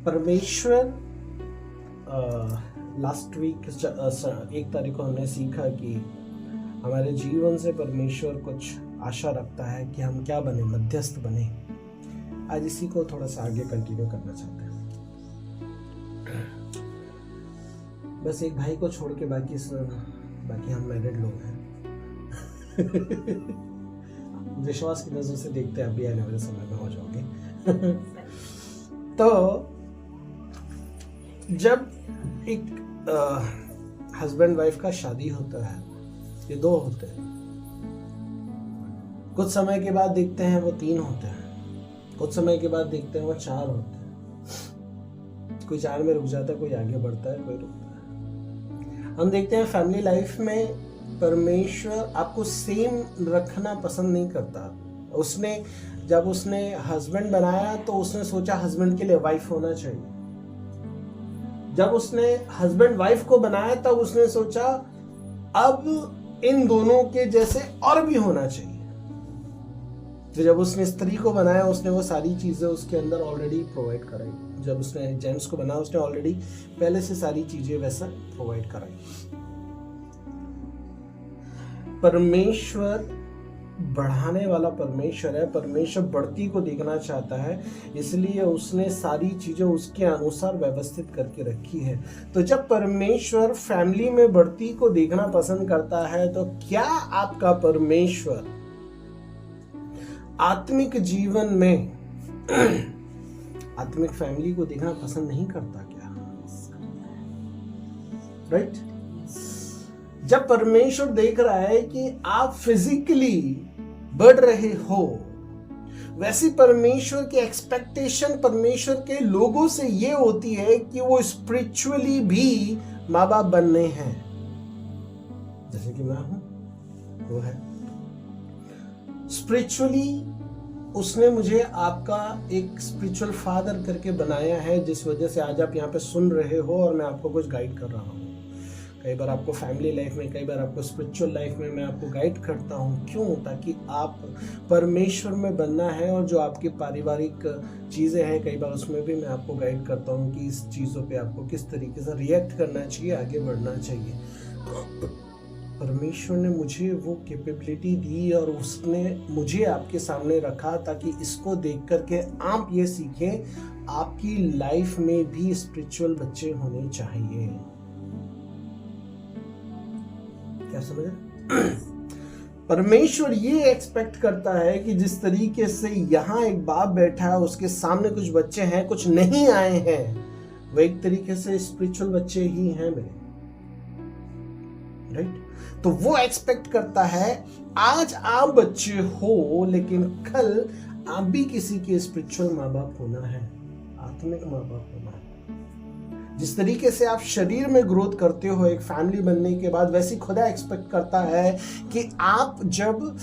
परमेश्वर last week 1 तारीख को हमने सीखा कि हमारे जीवन से परमेश्वर कुछ आशा रखता है कि हम क्या बने, मध्यस्थ बने। आज इसी को थोड़ा सा आगे कंटिन्यू करना चाहते हैं। बस एक भाई को छोड़ के बाकी हम मैरिड लोग हैं। विश्वास की नजर से देखते हैं, अभी आने वाले समय में हो जाओगे। तो जब एक हस्बैंड वाइफ का शादी होता है, ये 2 होते हैं। कुछ समय के बाद देखते हैं वो 3 होते हैं, कुछ समय के बाद देखते हैं वो 4 होते हैं। कोई 4 में रुक जाता है, कोई आगे बढ़ता है, कोई रुकता है। हम देखते हैं फैमिली लाइफ में परमेश्वर आपको सेम रखना पसंद नहीं करता। जब उसने हस्बैंड बनाया तो उसने सोचा हस्बैंड के लिए वाइफ होना चाहिए। जब उसने हस्बैंड वाइफ को बनाया तब उसने सोचा अब इन दोनों के जैसे और भी होना चाहिए। तो जब उसने स्त्री को बनाया उसने वो सारी चीजें उसके अंदर ऑलरेडी प्रोवाइड कराई। जब उसने जेंट्स को बनाया उसने ऑलरेडी पहले से सारी चीजें वैसा प्रोवाइड कराई। परमेश्वर बढ़ाने वाला परमेश्वर है। परमेश्वर बढ़ती को देखना चाहता है, इसलिए उसने सारी चीजें उसके अनुसार व्यवस्थित करके रखी है। तो जब परमेश्वर फैमिली में बढ़ती को देखना पसंद करता है, तो क्या आपका परमेश्वर आत्मिक जीवन में आत्मिक फैमिली को देखना पसंद नहीं करता क्या? राइट? जब परमेश्वर देख रहा है कि आप फिजिकली बढ़ रहे हो, वैसी परमेश्वर की एक्सपेक्टेशन परमेश्वर के लोगों से ये होती है कि वो स्पिरिचुअली भी माँ बाप बनने हैं। जैसे कि मैं हूं, वो है स्पिरिचुअली। उसने मुझे आपका एक स्पिरिचुअल फादर करके बनाया है, जिस वजह से आज आप यहाँ पे सुन रहे हो और मैं आपको कुछ गाइड कर रहा हूँ। कई बार आपको फैमिली लाइफ में, कई बार आपको स्पिरिचुअल लाइफ में मैं आपको गाइड करता हूँ। क्यों? ताकि आप परमेश्वर में बनना है, और जो आपकी पारिवारिक चीज़ें हैं कई बार उसमें भी मैं आपको गाइड करता हूँ कि इस चीज़ों पे आपको किस तरीके से रिएक्ट करना चाहिए, आगे बढ़ना चाहिए। परमेश्वर ने मुझे वो कैपेबिलिटी दी और उसने मुझे आपके सामने रखा ताकि इसको देख करके आप ये सीखें आपकी लाइफ में भी स्पिरिचुअल बच्चे होने चाहिए। क्या समझे? परमेश्वर ये एक्सपेक्ट करता है कि जिस तरीके से यहाँ एक बाप बैठा है, उसके सामने कुछ बच्चे हैं, कुछ नहीं आए हैं, वो एक तरीके से स्पिरिचुअल बच्चे ही हैं मेरे। राइट? तो वो एक्सपेक्ट करता है आज आप बच्चे हो, लेकिन कल आप भी किसी के स्पिरिचुअल माँ बाप होना है, आत्मिक माँ बाप होना है। जिस तरीके से आप शरीर में ग्रोथ करते हो एक फैमिली बनने के बाद, वैसे खुदा एक्सपेक्ट करता है कि आप जब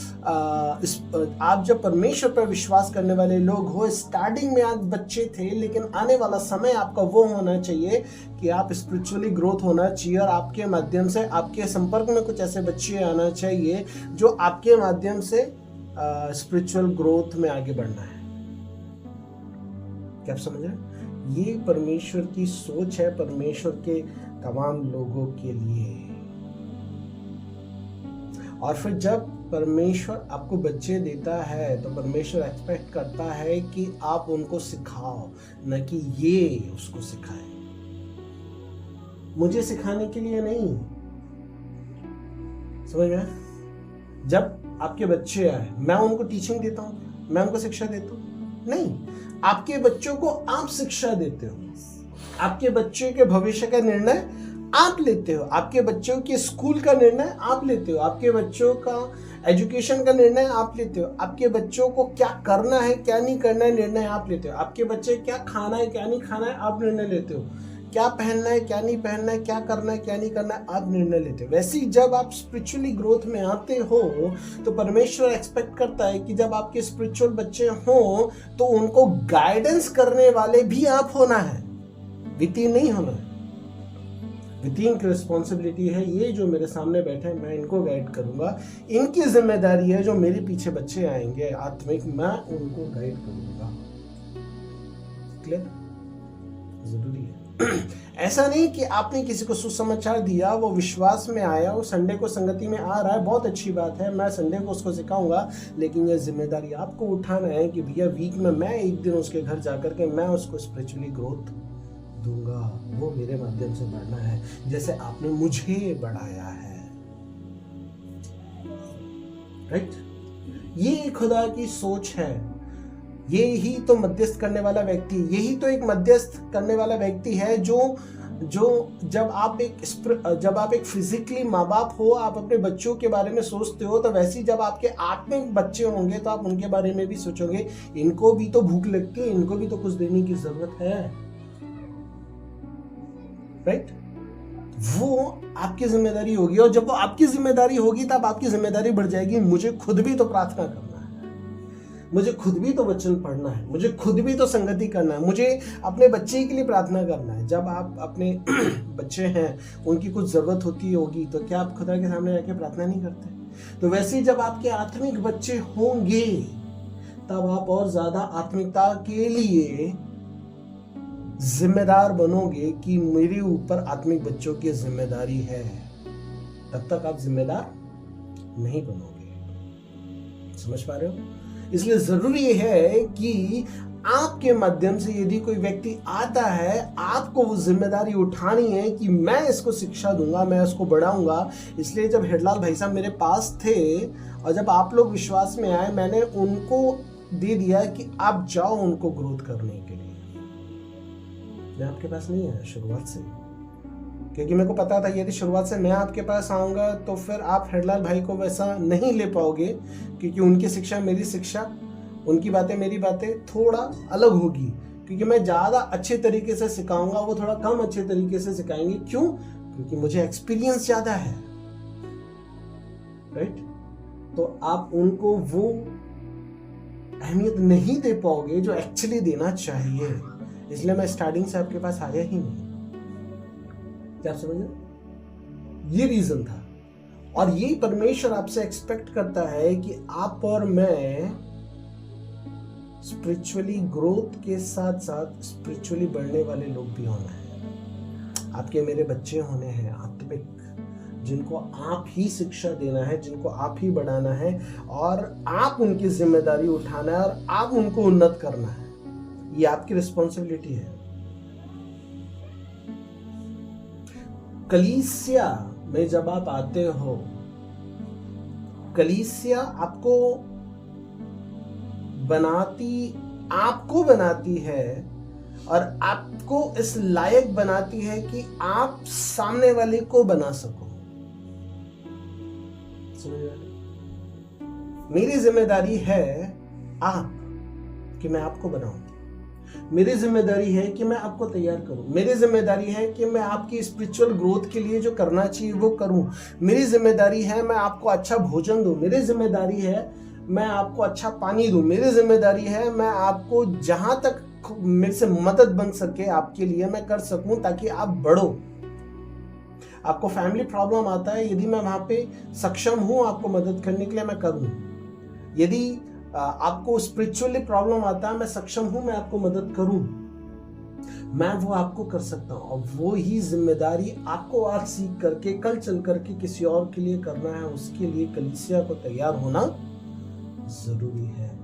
परमेश्वर पर विश्वास करने वाले लोग हो, स्टार्टिंग में आप बच्चे थे, लेकिन आने वाला समय आपका वो होना चाहिए कि आप स्पिरिचुअली ग्रोथ होना चाहिए, और आपके माध्यम से आपके संपर्क में कुछ ऐसे बच्चे आना चाहिए जो आपके माध्यम से स्पिरिचुअल ग्रोथ में आगे बढ़ना है। क्या आप समझ रहे हैं? ये परमेश्वर की सोच है परमेश्वर के तमाम लोगों के लिए। और फिर जब परमेश्वर आपको बच्चे देता है तो परमेश्वर एक्सपेक्ट करता है कि आप उनको सिखाओ, न कि ये उसको सिखाए। मुझे सिखाने के लिए नहीं, समझ में? जब आपके बच्चे आए, मैं उनको टीचिंग देता हूं, मैं उनको शिक्षा देता हूं? नहीं, आपके बच्चों को आप शिक्षा देते हो। आपके बच्चे के भविष्य का निर्णय आप लेते हो। आपके बच्चों के स्कूल का निर्णय आप लेते हो। आपके बच्चों का एजुकेशन का निर्णय आप लेते हो। आपके बच्चों को क्या करना है क्या नहीं करना है निर्णय आप लेते हो। आपके बच्चे क्या खाना है क्या नहीं खाना है आप निर्णय लेते हो। क्या पहनना है क्या नहीं पहनना है, क्या करना है क्या नहीं करना है, आप निर्णय लेते हो। वैसे ही जब आप स्पिरिचुअली ग्रोथ में आते हो तो परमेश्वर एक्सपेक्ट करता है कि जब आपके स्पिरिचुअल बच्चे हों तो उनको गाइडेंस करने वाले भी आप होना है, वितीन नहीं होना है। वितीन की रिस्पॉन्सिबिलिटी है ये जो मेरे सामने बैठे हैं मैं इनको गाइड करूंगा, इनकी जिम्मेदारी है जो मेरे पीछे बच्चे आएंगे आत्मिक, मैं उनको गाइड करूंगा। क्लियर? जरूरी है। ऐसा नहीं कि आपने किसी को सुसमाचार दिया, वो विश्वास में आया, वो संडे को संगति में आ रहा है, बहुत अच्छी बात है, मैं संडे को उसको सिखाऊंगा, लेकिन ये जिम्मेदारी आपको उठाना है कि भैया वीक में मैं एक दिन उसके घर जाकर के मैं उसको स्पिरिचुअली ग्रोथ दूंगा, वो मेरे माध्यम से बढ़ना है जैसे आपने मुझे बढ़ाया है। राइट? ये खुदा की सोच है। ये ही तो मध्यस्थ करने वाला व्यक्ति, यही तो एक मध्यस्थ करने वाला व्यक्ति है जो जब आप एक फिजिकली माँ बाप हो, आप अपने बच्चों के बारे में सोचते हो, तो वैसे ही जब आपके आत्मिक बच्चे होंगे तो आप उनके बारे में भी सोचोगे, इनको भी तो भूख लगती है, इनको भी तो कुछ देने की जरूरत है। राइट? वो आपकी जिम्मेदारी होगी, और जब वो आपकी जिम्मेदारी होगी तब आपकी जिम्मेदारी बढ़ जाएगी, मुझे खुद भी तो प्रार्थना करना है, मुझे खुद भी तो वचन पढ़ना है, मुझे खुद भी तो संगति करना है, मुझे अपने बच्चे के लिए प्रार्थना करना है। जब आप अपने बच्चे हैं, उनकी कुछ जरूरत होती होगी, तो क्या आप खुदा के सामने आके प्रार्थना नहीं करते? तो वैसे ही जब आपके आत्मिक बच्चे होंगे तब आप और ज्यादा आत्मिकता के लिए जिम्मेदार बनोगे कि मेरे ऊपर आत्मिक बच्चों की जिम्मेदारी है। तब तक आप जिम्मेदार नहीं बनोगे। समझ पा रहे हो? इसलिए जरूरी है कि आपके माध्यम से यदि कोई व्यक्ति आता है, आपको वो जिम्मेदारी उठानी है कि मैं इसको शिक्षा दूंगा, मैं इसको बढ़ाऊंगा। इसलिए जब हेडलाल भाई साहब मेरे पास थे और जब आप लोग विश्वास में आए, मैंने उनको दे दिया कि आप जाओ उनको ग्रोथ करने के लिए। मैं आपके पास नहीं आया शुरुआत से, क्योंकि मेरे को पता था यदि शुरुआत से मैं आपके पास आऊँगा तो फिर आप हेडलाल भाई को वैसा नहीं ले पाओगे, क्योंकि उनकी शिक्षा मेरी शिक्षा, उनकी बातें मेरी बातें थोड़ा अलग होगी। क्योंकि मैं ज़्यादा अच्छे तरीके से सिखाऊंगा, वो थोड़ा कम अच्छे तरीके से सिखाएंगे। क्यों? क्योंकि मुझे एक्सपीरियंस ज़्यादा है। राइट? तो आप उनको वो अहमियत नहीं दे पाओगे जो एक्चुअली देना चाहिए। इसलिए मैं स्टार्टिंग से आपके पास आया ही नहीं। क्या आप समझ रहे? ये रीजन था, और यही परमेश्वर आपसे एक्सपेक्ट करता है कि आप और मैं स्पिरिचुअली ग्रोथ के साथ साथ स्पिरिचुअली बढ़ने वाले लोग भी होना है। आपके मेरे बच्चे होने हैं आत्मिक, जिनको आप ही शिक्षा देना है, जिनको आप ही बढ़ाना है, और आप उनकी जिम्मेदारी उठाना है और आप उनको उन्नत करना है। ये आपकी रिस्पॉन्सिबिलिटी है। कलीसिया में जब आप आते हो, कलीसिया आपको बनाती है और आपको इस लायक बनाती है कि आप सामने वाले को बना सको। मेरी जिम्मेदारी है कि मैं आपको बनाऊं, मेरी जिम्मेदारी है कि मैं आपको तैयार करूं, मेरी जिम्मेदारी है कि मैं आपकी स्पिरिचुअल ग्रोथ के लिए जो करना चाहिए वो करूं, मेरी जिम्मेदारी है मैं आपको अच्छा भोजन दूं, मेरी जिम्मेदारी है मैं आपको अच्छा पानी दूं, मेरी जिम्मेदारी है मैं आपको जहां तक मेरे से मदद बन सके आपके लिए मैं कर सकूं, ताकि आप बढ़ो। आपको फैमिली प्रॉब्लम आता है, यदि मैं वहां पे सक्षम हूं आपको मदद करने के लिए मैं करूं। यदि आपको स्पिरिचुअली प्रॉब्लम आता है, मैं सक्षम हूं मैं आपको मदद करूं, मैं वो आपको कर सकता हूं। और वो ही जिम्मेदारी आपको आज सीख करके कल चल करके किसी और के लिए करना है। उसके लिए कलीसिया को तैयार होना जरूरी है।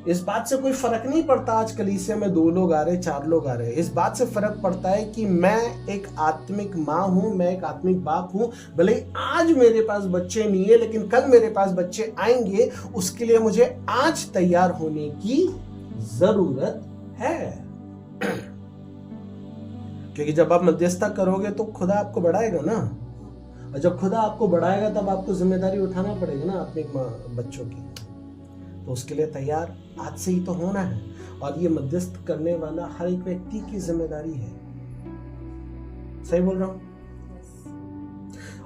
इस बात से कोई फर्क नहीं पड़ता आज कलीसिया में 2 लोग आ रहे, 4 लोग आ रहे। इस बात से फर्क पड़ता है कि मैं एक आत्मिक माँ हूं, मैं एक आत्मिक बाप हूं। भले आज मेरे पास बच्चे नहीं है, लेकिन कल मेरे पास बच्चे आएंगे, उसके लिए मुझे आज तैयार होने की जरूरत है। क्योंकि जब आप मध्यस्थता करोगे तो खुदा आपको बढ़ाएगा ना, और जब खुदा आपको बढ़ाएगा तब आपको जिम्मेदारी उठाना पड़ेगा ना अपने बच्चों की। तो उसके लिए तैयार आज से ही तो होना है, और ये मध्यस्थ करने वाला हर एक व्यक्ति की जिम्मेदारी है। सही बोल रहा हूं?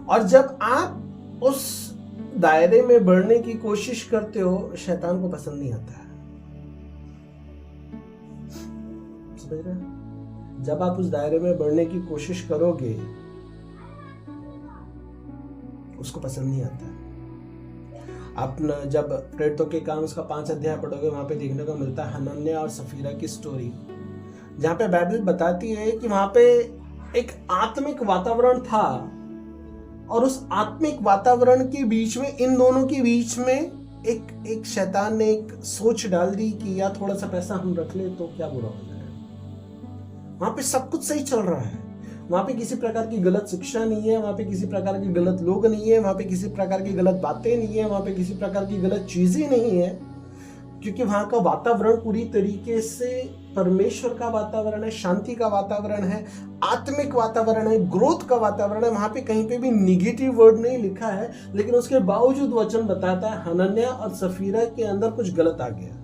और जब आप उस दायरे में बढ़ने की कोशिश करते हो, शैतान को पसंद नहीं आता है। समझ रहे हैं? जब आप उस दायरे में बढ़ने की कोशिश करोगे, उसको पसंद नहीं आता है। आप जब प्रेरितों के काम उसका 5 अध्याय पढ़ोगे, वहां पे देखने को मिलता है हनन्याह और सफीरा की स्टोरी। जहां पे बाइबल बताती है कि वहां पे एक आत्मिक वातावरण था, और उस आत्मिक वातावरण के बीच में, इन दोनों के बीच में एक शैतान ने एक सोच डाल दी कि यार थोड़ा सा पैसा हम रख ले तो क्या बुरा हो जाएगा। वहां पे सब कुछ सही चल रहा है, वहां पे किसी प्रकार की गलत शिक्षा नहीं है, वहां पे किसी प्रकार के गलत लोग नहीं है, वहां पे किसी प्रकार की गलत बातें नहीं है, वहां पे किसी प्रकार की गलत चीजें नहीं है, क्योंकि वहां का वातावरण पूरी तरीके से परमेश्वर का वातावरण है, शांति का वातावरण है, आत्मिक वातावरण है, ग्रोथ का वातावरण है। वहां पे कहीं पे भी निगेटिव वर्ड नहीं लिखा है, लेकिन उसके बावजूद वचन बताता है हनन्याह और सफीरा के अंदर कुछ गलत आ गया,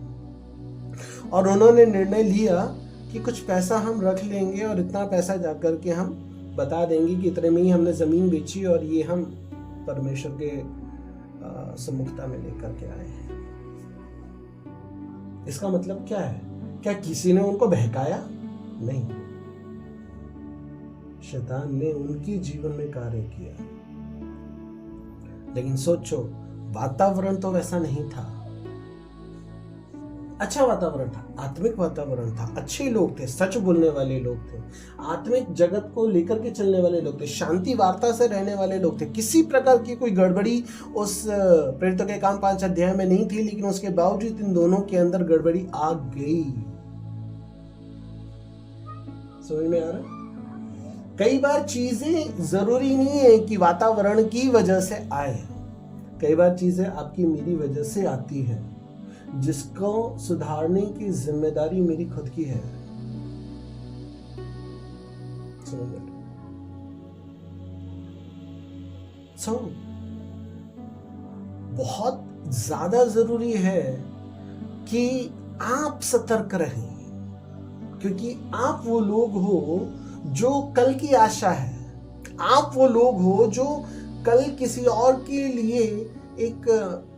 और उन्होंने निर्णय लिया कि कुछ पैसा हम रख लेंगे और इतना पैसा जाकर के हम बता देंगे कि इतने में ही हमने जमीन बेची और ये हम परमेश्वर के सम्मुखता में लेकर के आए हैं। इसका मतलब क्या है? क्या किसी ने उनको बहकाया? नहीं, शैतान ने उनके जीवन में कार्य किया। लेकिन सोचो, वातावरण तो वैसा नहीं था, अच्छा वातावरण था, आत्मिक वातावरण था, अच्छे लोग थे, सच बोलने वाले लोग थे, आत्मिक जगत को लेकर के चलने वाले लोग थे, शांति वार्ता से रहने वाले लोग थे। किसी प्रकार की कोई गड़बड़ी उस प्रेरितों के काम 5 अध्याय में नहीं थी, लेकिन उसके बावजूद इन दोनों के अंदर गड़बड़ी आ गई। समझ में आ रहा? कई बार चीजें जरूरी नहीं है कि वातावरण की वजह से आए, कई बार चीजें आपकी मेरी वजह से आती है, जिसको सुधारने की जिम्मेदारी मेरी खुद की है। बहुत ज्यादा जरूरी है कि आप सतर्क रहें, क्योंकि आप वो लोग हो जो कल की आशा है, आप वो लोग हो जो कल किसी और के लिए एक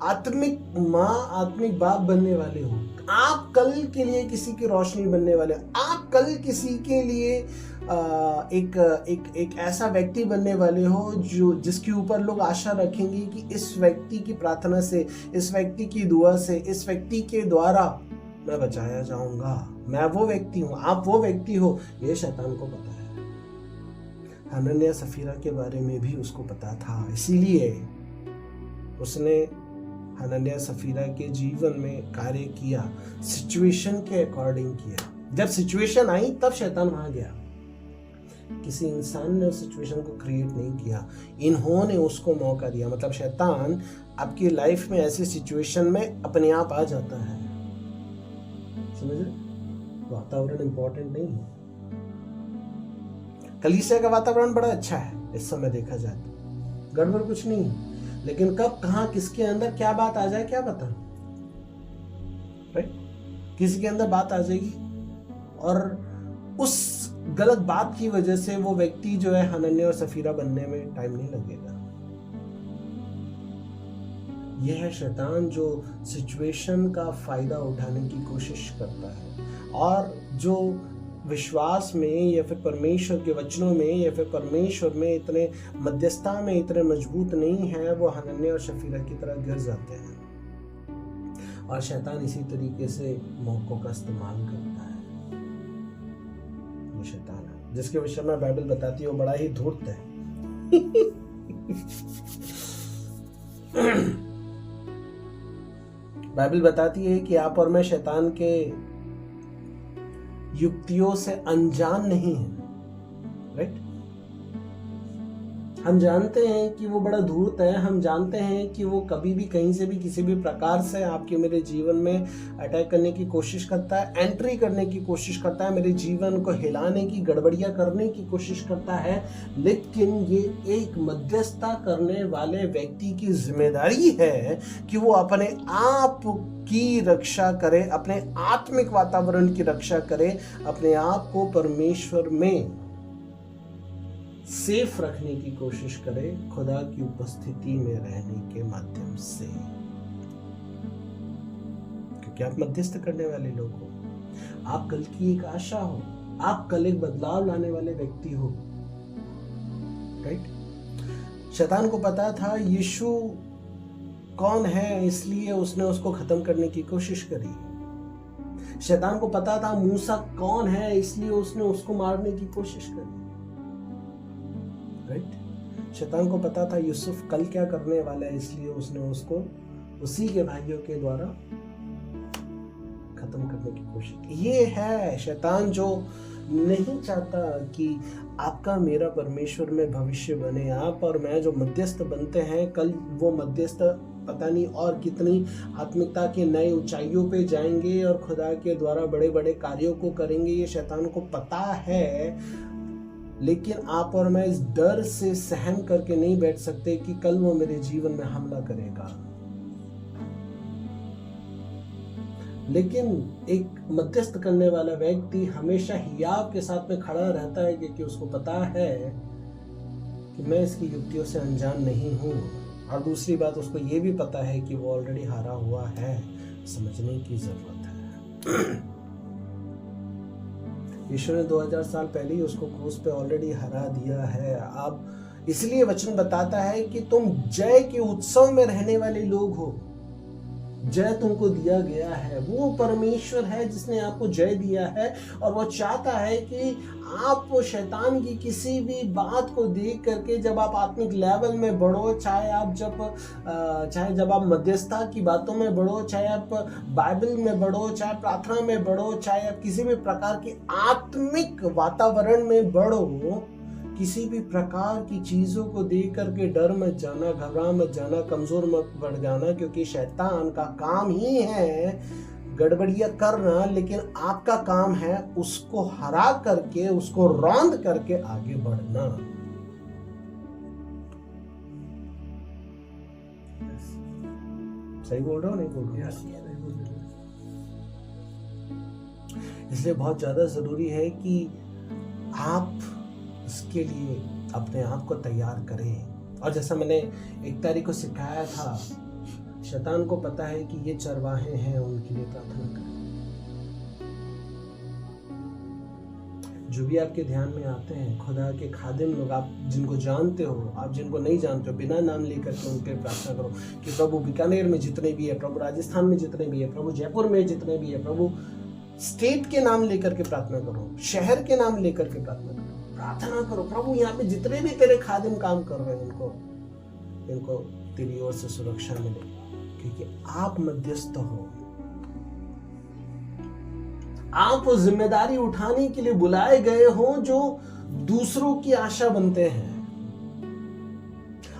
आत्मिक माँ, आत्मिक बाप बनने वाले हो। आप कल के लिए किसी की रोशनी बनने वाले हो। आप कल किसी के लिए एक ऐसा व्यक्ति बनने वाले हो जो जिसके ऊपर लोग आशा रखेंगे कि इस व्यक्ति की प्रार्थना से, इस व्यक्ति की दुआ से, इस व्यक्ति के द्वारा मैं बचाया जाऊंगा। मैं वो व्यक्ति हूँ, आप वो व्यक्ति हो। ये शैतान को पता है। हनन्याह सफीरा के बारे में भी उसको पता था, इसीलिए उसने हनन्याह सफीरा के जीवन में कार्य किया, सिचुएशन के अकॉर्डिंग किया। जब सिचुएशन आई तब शैतान वहां गया। किसी इंसान ने उस सिचुएशन को क्रिएट नहीं किया, इन्होंने उसको मौका दिया। मतलब शैतान आपकी लाइफ में ऐसी सिचुएशन में अपने आप आ जाता है। समझ रहे? वातावरण इंपॉर्टेंट नहीं है। कलीसिया का वातावरण बड़ा अच्छा है इस समय देखा जाए तो, गड़बड़ कुछ नहीं है, लेकिन कब कहां किसके अंदर क्या बात आ जाए क्या पता, राइट? किसी के अंदर बात आ जाएगी और उस गलत बात की वजह से वो व्यक्ति जो है हनन्याह और सफीरा बनने में टाइम नहीं लगेगा। यह है शैतान जो सिचुएशन का फायदा उठाने की कोशिश करता है, और जो विश्वास में या फिर परमेश्वर के वचनों में या फिर परमेश्वर में इतने मध्यस्थता में इतने मजबूत नहीं है, वो हनन्याह और सफीरा की तरह गिर जाते हैं। और शैतान इसी तरीके से मौकों का इस्तेमाल करता है। ये शैतान है जिसके विषय में बाइबल बताती है वो बड़ा ही धूर्त है। बाइबल बताती है कि आप और मैं शैतान के युक्तियों से अनजान नहीं है, राइट? हम जानते हैं कि वो बड़ा धूर्त है, हम जानते हैं कि वो कभी भी कहीं से भी किसी भी प्रकार से आपके मेरे जीवन में अटैक करने की कोशिश करता है, एंट्री करने की कोशिश करता है, मेरे जीवन को हिलाने की, गड़बड़ियां करने की कोशिश करता है। लेकिन ये एक मध्यस्थता करने वाले व्यक्ति की जिम्मेदारी है कि वो अपने आप की रक्षा करे, अपने आत्मिक वातावरण की रक्षा करे, अपने आप को परमेश्वर में सेफ रखने की कोशिश करे, खुदा की उपस्थिति में रहने के माध्यम से। क्योंकि आप मध्यस्थ करने वाले लोग हो, आप कल की एक आशा हो, आप कल एक बदलाव लाने वाले व्यक्ति हो, राइट? शैतान को पता था यीशु कौन है, इसलिए उसने उसको खत्म करने की कोशिश करी। शैतान को पता था मूसा कौन है, इसलिए उसने उसको मारने की कोशिश करी। राइट? शैतान को पता था यूसुफ कल क्या करने वाला है, इसलिए उसने उसको उसी के भाइयों के द्वारा खत्म करने की कोशिश की। ये है शैतान जो नहीं चाहता कि आपका मेरा परमेश्वर में भविष्य बने। आप और मैं जो मध्यस्थ बनते हैं, कल वो मध्यस्थ पता नहीं और कितनी आत्मिकता के नए ऊंचाइयों पे जाएंगे और खुदा के द्वारा बड़े बड़े कार्यों को करेंगे। ये शैतान को पता है, लेकिन आप और मैं इस डर से सहन करके नहीं बैठ सकते कि कल वो मेरे जीवन में हमला करेगा। लेकिन एक मध्यस्थ करने वाला व्यक्ति हमेशा हियाव के साथ में खड़ा रहता है, क्योंकि उसको पता है कि मैं इसकी युक्तियों से अनजान नहीं हूं। और दूसरी बात, उसको ये भी पता है कि वो ऑलरेडी हारा हुआ है। समझने की जरूरत है। यीशु ने 2000 साल पहले ही उसको क्रूस पे ऑलरेडी हरा दिया है। अब इसलिए वचन बताता है कि तुम जय के उत्सव में रहने वाले लोग हो। जय तुमको दिया गया है। वो परमेश्वर है जिसने आपको जय दिया है, और वो चाहता है कि आप शैतान की किसी भी बात को देख करके जब आप आत्मिक लेवल में बढ़ो, चाहे जब आप मध्यस्थता की बातों में बढ़ो, चाहे आप बाइबल में बढ़ो, चाहे प्रार्थना में बढ़ो, चाहे आप किसी भी प्रकार के आत्मिक वातावरण में बढ़ो, किसी भी प्रकार की चीजों को देख करके डर मत जाना, घबरा मत जाना, कमजोर मत बढ़ जाना, क्योंकि शैतान का काम ही है गड़बड़ियां करना, लेकिन आपका काम है उसको हरा करके, उसको रौंद करके आगे बढ़ना। सही बोल रहा हूं, नहीं बोल रहा? इसलिए बहुत ज्यादा जरूरी है कि आप इसके लिए अपने आप को तैयार करें। और जैसा मैंने 1 तारीख को सिखाया था, शैतान को पता है कि ये चरवाहे हैं, उनके लिए प्रार्थना करें। जो भी आपके ध्यान में आते हैं, खुदा के खादिम लोग, आप जिनको जानते हो, आप जिनको नहीं जानते हो, बिना नाम लेकर के उनके प्रार्थना करो कि प्रभु बीकानेर में जितने भी है, प्रभु राजस्थान में जितने भी है, प्रभु जयपुर में जितने भी है, प्रभु स्टेट के नाम लेकर के प्रार्थना करो, शहर के नाम लेकर के प्रार्थना करो, प्रार्थना करो। प्रभु यहाँ पे जितने भी तेरे खादिम काम कर रहे हैं, इनको तेरी ओर से सुरक्षा मिले, क्योंकि आप मध्यस्थ हो। आप वो जिम्मेदारी उठाने के लिए बुलाए गए हो जो दूसरों की आशा बनते हैं।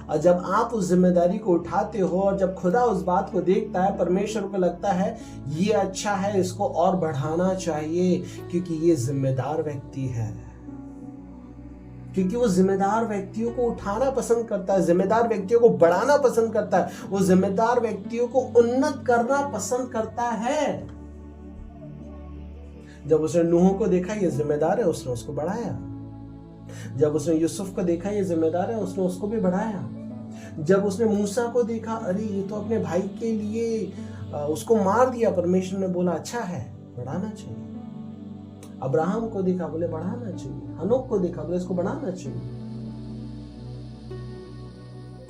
और जब आप उस जिम्मेदारी को उठाते हो, और जब खुदा उस बात को देखता है, परमेश्वर को लगता है ये अच्छा है, इसको और बढ़ाना चाहिए, क्योंकि ये जिम्मेदार व्यक्ति है, क्योंकि वो जिम्मेदार व्यक्तियों को उठाना पसंद करता है, जिम्मेदार व्यक्तियों को बढ़ाना पसंद करता है, वो जिम्मेदार व्यक्तियों को उन्नत करना पसंद करता है। जब उसने नूह को देखा ये जिम्मेदार है, उसने उसको बढ़ाया। जब उसने यूसुफ को देखा ये जिम्मेदार है, उसने उसको भी बढ़ाया। जब उसने मूसा को देखा, अरे ये तो अपने भाई के लिए उसको मार दिया, परमेश्वर ने बोला अच्छा है, बढ़ाना चाहिए। अब्राहम को देखा, बोले बढ़ाना चाहिए। हनोक को देखा, बोले इसको बढ़ाना चाहिए।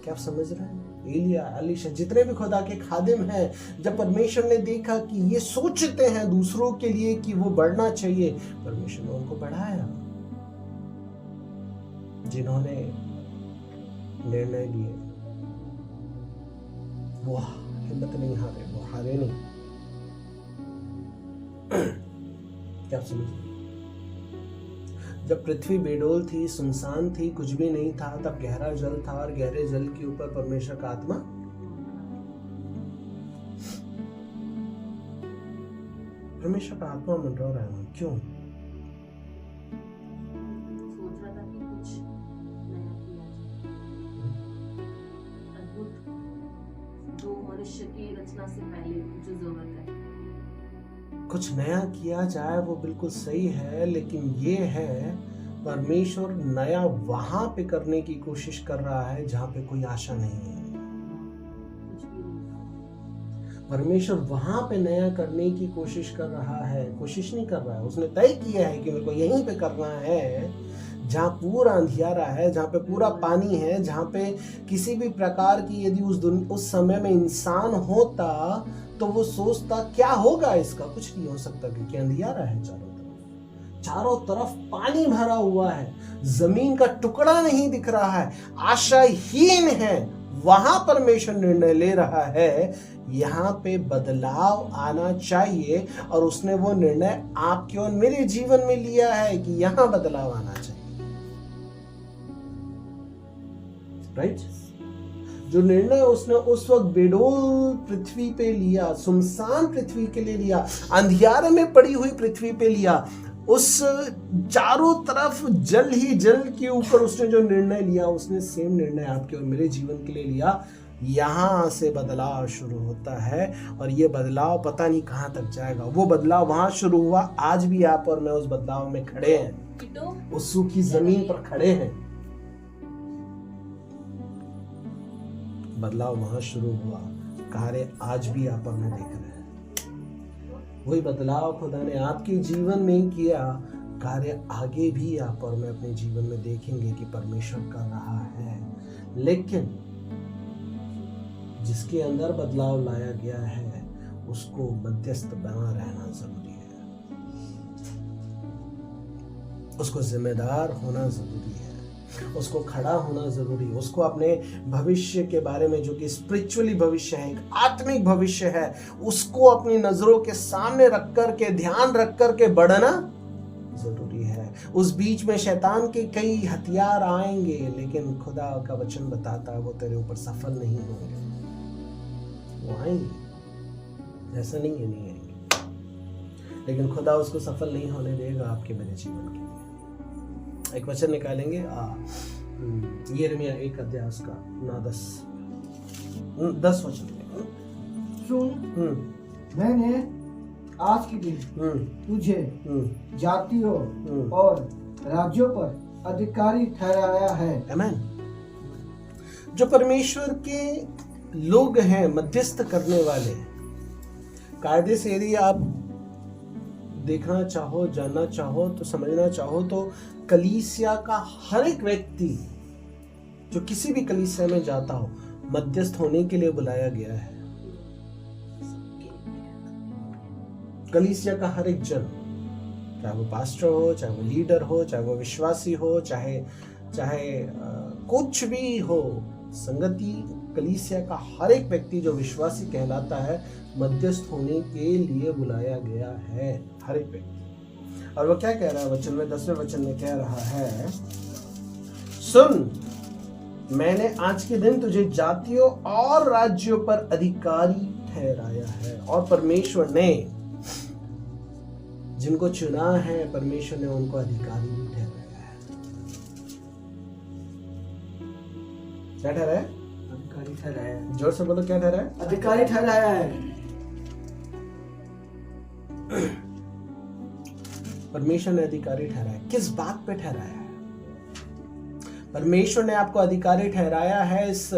क्या आप समझ रहे हैं? एलिया, एलीशा, जितने भी खुदा के खादिम हैं, जब परमेश्वर ने देखा कि ये सोचते हैं दूसरों के लिए कि वो बढ़ना चाहिए, परमेश्वर ने उनको बढ़ाया। जिन्होंने निर्णय लिए वो हिम्मत नहीं हारे, वो हारे नहीं। क्या आप समझ? जब पृथ्वी बेडोल थी, सुनसान थी, कुछ भी नहीं था, तब गहरा जल था, और गहरे जल के ऊपर परमेश्वर का आत्मा मंडरा रहा है। क्यों? सोच रहा था कि कुछ नया किया जाए, अद्भुत, जो मनुष्य की रचना से पहले जो जरूरत है, कुछ नया किया जाए, वो बिल्कुल सही है, लेकिन ये है परमेश्वर नया वहां पे करने की कोशिश कर रहा है जहां पे कोई आशा नहीं है। परमेश्वर वहां पे नया करने की कोशिश कर रहा है, कोशिश नहीं कर रहा है, उसने तय किया है कि मेरे को यहीं पे करना है, जहाँ पूरा अंधियारा है, जहाँ पे पूरा पानी है, जहाँ पे किसी भी प्रकार की, यदि उस समय में इंसान होता तो वो सोचता क्या होगा इसका, कुछ नहीं हो सकता क्योंकि अंधियारा है चारों तरफ पानी भरा हुआ है, जमीन का टुकड़ा नहीं दिख रहा है, आशाहीन है। वहां परमेश्वर निर्णय ले रहा है यहाँ पे बदलाव आना चाहिए, और उसने वो निर्णय आपके और मेरे जीवन में लिया है कि यहाँ बदलाव आना चाहिए। राइट? जो निर्णय उसने उस वक्त बेडोल पृथ्वी पे लिया, सुनसान पृथ्वी के लिए लिया, अंधियारे में पड़ी हुई पृथ्वी पे लिया, उस चारों तरफ जल ही जल के ऊपर उसने जो निर्णय लिया, उसने सेम निर्णय आपके और मेरे जीवन के लिए लिया। यहां से बदलाव शुरू होता है, और ये बदलाव पता नहीं कहां तक जाएगा। वो बदलाव वहां शुरू हुआ, आज भी आप और मैं उस बदलाव में खड़े हैं, उस सूखी जमीन पर खड़े हैं। बदलाव वहां शुरू हुआ, कार्य आज भी आप और मैं देख रहे हैं। वही बदलाव खुदा ने आपके जीवन में किया, कार्य आगे भी आप और मैं अपने जीवन में देखेंगे कि परमेश्वर कर रहा है। लेकिन जिसके अंदर बदलाव लाया गया है उसको मध्यस्थ बना रहना जरूरी है, उसको जिम्मेदार होना जरूरी है, उसको खड़ा होना जरूरी है, उसको अपने भविष्य के बारे में, जो कि स्पिरिचुअली भविष्य है, एक आत्मिक भविष्य है, उसको अपनी नजरों के सामने रख कर के, ध्यान रख कर के बढ़ना जरूरी है। उस बीच में शैतान के कई हथियार आएंगे, लेकिन खुदा का वचन बताता है वो तेरे ऊपर सफल नहीं होंगे। वो आएंगे, ऐसा नहीं है नहीं आएंगे, लेकिन खुदा उसको सफल नहीं होने देगा आपके मेरे जीवन के लिए। एक वचन निकालेंगे यिर्मयाह 1 अध्याय का 9-10 वचन। सुन, मैंने आज के दिन तुझे जातियों और राज्यों पर अधिकारी ठहराया है। आमीन। जो परमेश्वर के लोग हैं, मध्यस्थ करने वाले, कायदे से यदि आप देखना चाहो, जानना चाहो, तो समझना चाहो, तो कलीसिया का हर एक व्यक्ति जो किसी भी कलीसिया में जाता हो, मध्यस्थ होने के लिए बुलाया गया है। कलीसिया का हर एक जन, चाहे वो पास्टर हो, चाहे वो लीडर हो, चाहे वो विश्वासी हो, चाहे कुछ भी हो, संगति कलीसिया का हर एक व्यक्ति जो विश्वासी कहलाता है, मध्यस्थ होने के लिए बुलाया गया है, हर एक व्यक्ति। और वो क्या कह रहा है वचन में, 10वें वचन में कह रहा है, सुन, मैंने आज के दिन तुझे जातियों और राज्यों पर अधिकारी ठहराया है। और परमेश्वर ने जिनको चुना है, परमेश्वर ने उनको अधिकारी भी ठहराया है। क्या ठहराया है? अधिकारी ठहराया है। जोर से बोलो, क्या ठहराया है? अधिकारी ठहराया है। परमेश्वर ने अधिकारी ठहराया। किस बात पे ठहराया है? परमेश्वर ने आपको अधिकारी ठहराया है इस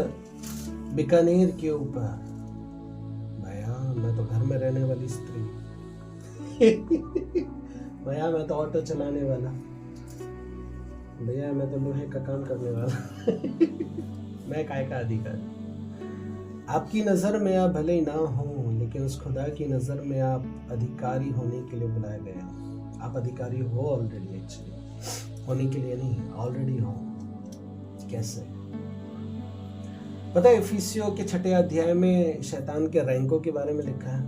बीकानेर के ऊपर। भैया मैं तो घर में रहने वाली स्त्री, भैया मैं तो ऑटो चलाने वाला, भैया मैं तो लोहे का काम करने वाला मैं काय का अधिकारी? आपकी नजर में आप भले ही ना हो, लेकिन उस खुदा की नजर में आप अधिकारी होने के लिए बुलाए गए हैं। आप अधिकारी हो ऑलरेडी, एक्चुअली होने के लिए नहीं, ऑलरेडी हो। कैसे? पता है, इफिसियों के 6 अध्याय में शैतान के रैंकों के बारे में लिखा है।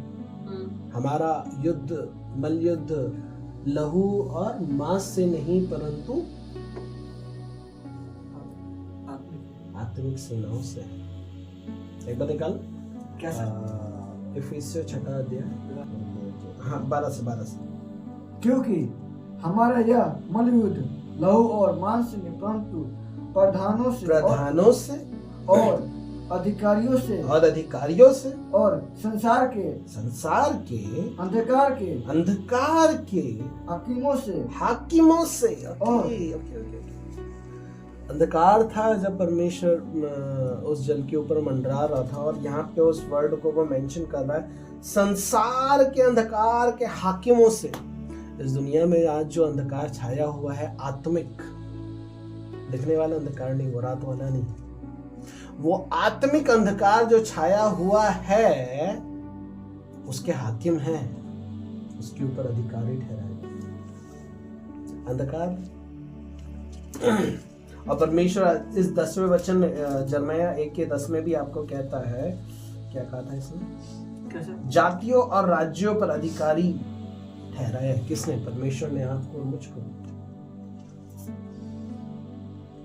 हमारा युद्ध, मल युद्ध लहू और मांस से नहीं, परंतु आत्मिक सेनाओं से है। एक बार निकाल, क्या? इफिसियों 6 अध्याय, हाँ 12 से। क्योंकि हमारा यह मल्लयुद्ध लहू और मांस से नहीं, परंतु प्रधानों से और अधिकारियों से और संसार के अंधकार के हाकिमों से। अंधकार था जब परमेश्वर उस जल के ऊपर मंडरा रहा था, और यहाँ पे उस वर्ड को वो मेंशन कर रहा है, संसार के अंधकार के हाकिमों से। इस दुनिया में आज जो अंधकार छाया हुआ है, आत्मिक दिखने वाला अंधकार नहीं, वो रात वाला नहीं, वो आत्मिक अंधकार जो छाया हुआ है, उसके हाकिम हैं, उसके ऊपर अधिकारी ठहराएगा। अंधकार और परमेश्वर इस 10वें वचन यिर्मयाह 1:10 में भी आपको कहता है, क्या कहा था इसमें? कैसे? जातियों और राज्यों पर अधिकारी ठहराया है। किसने? परमेश्वर ने आपको और मुझको।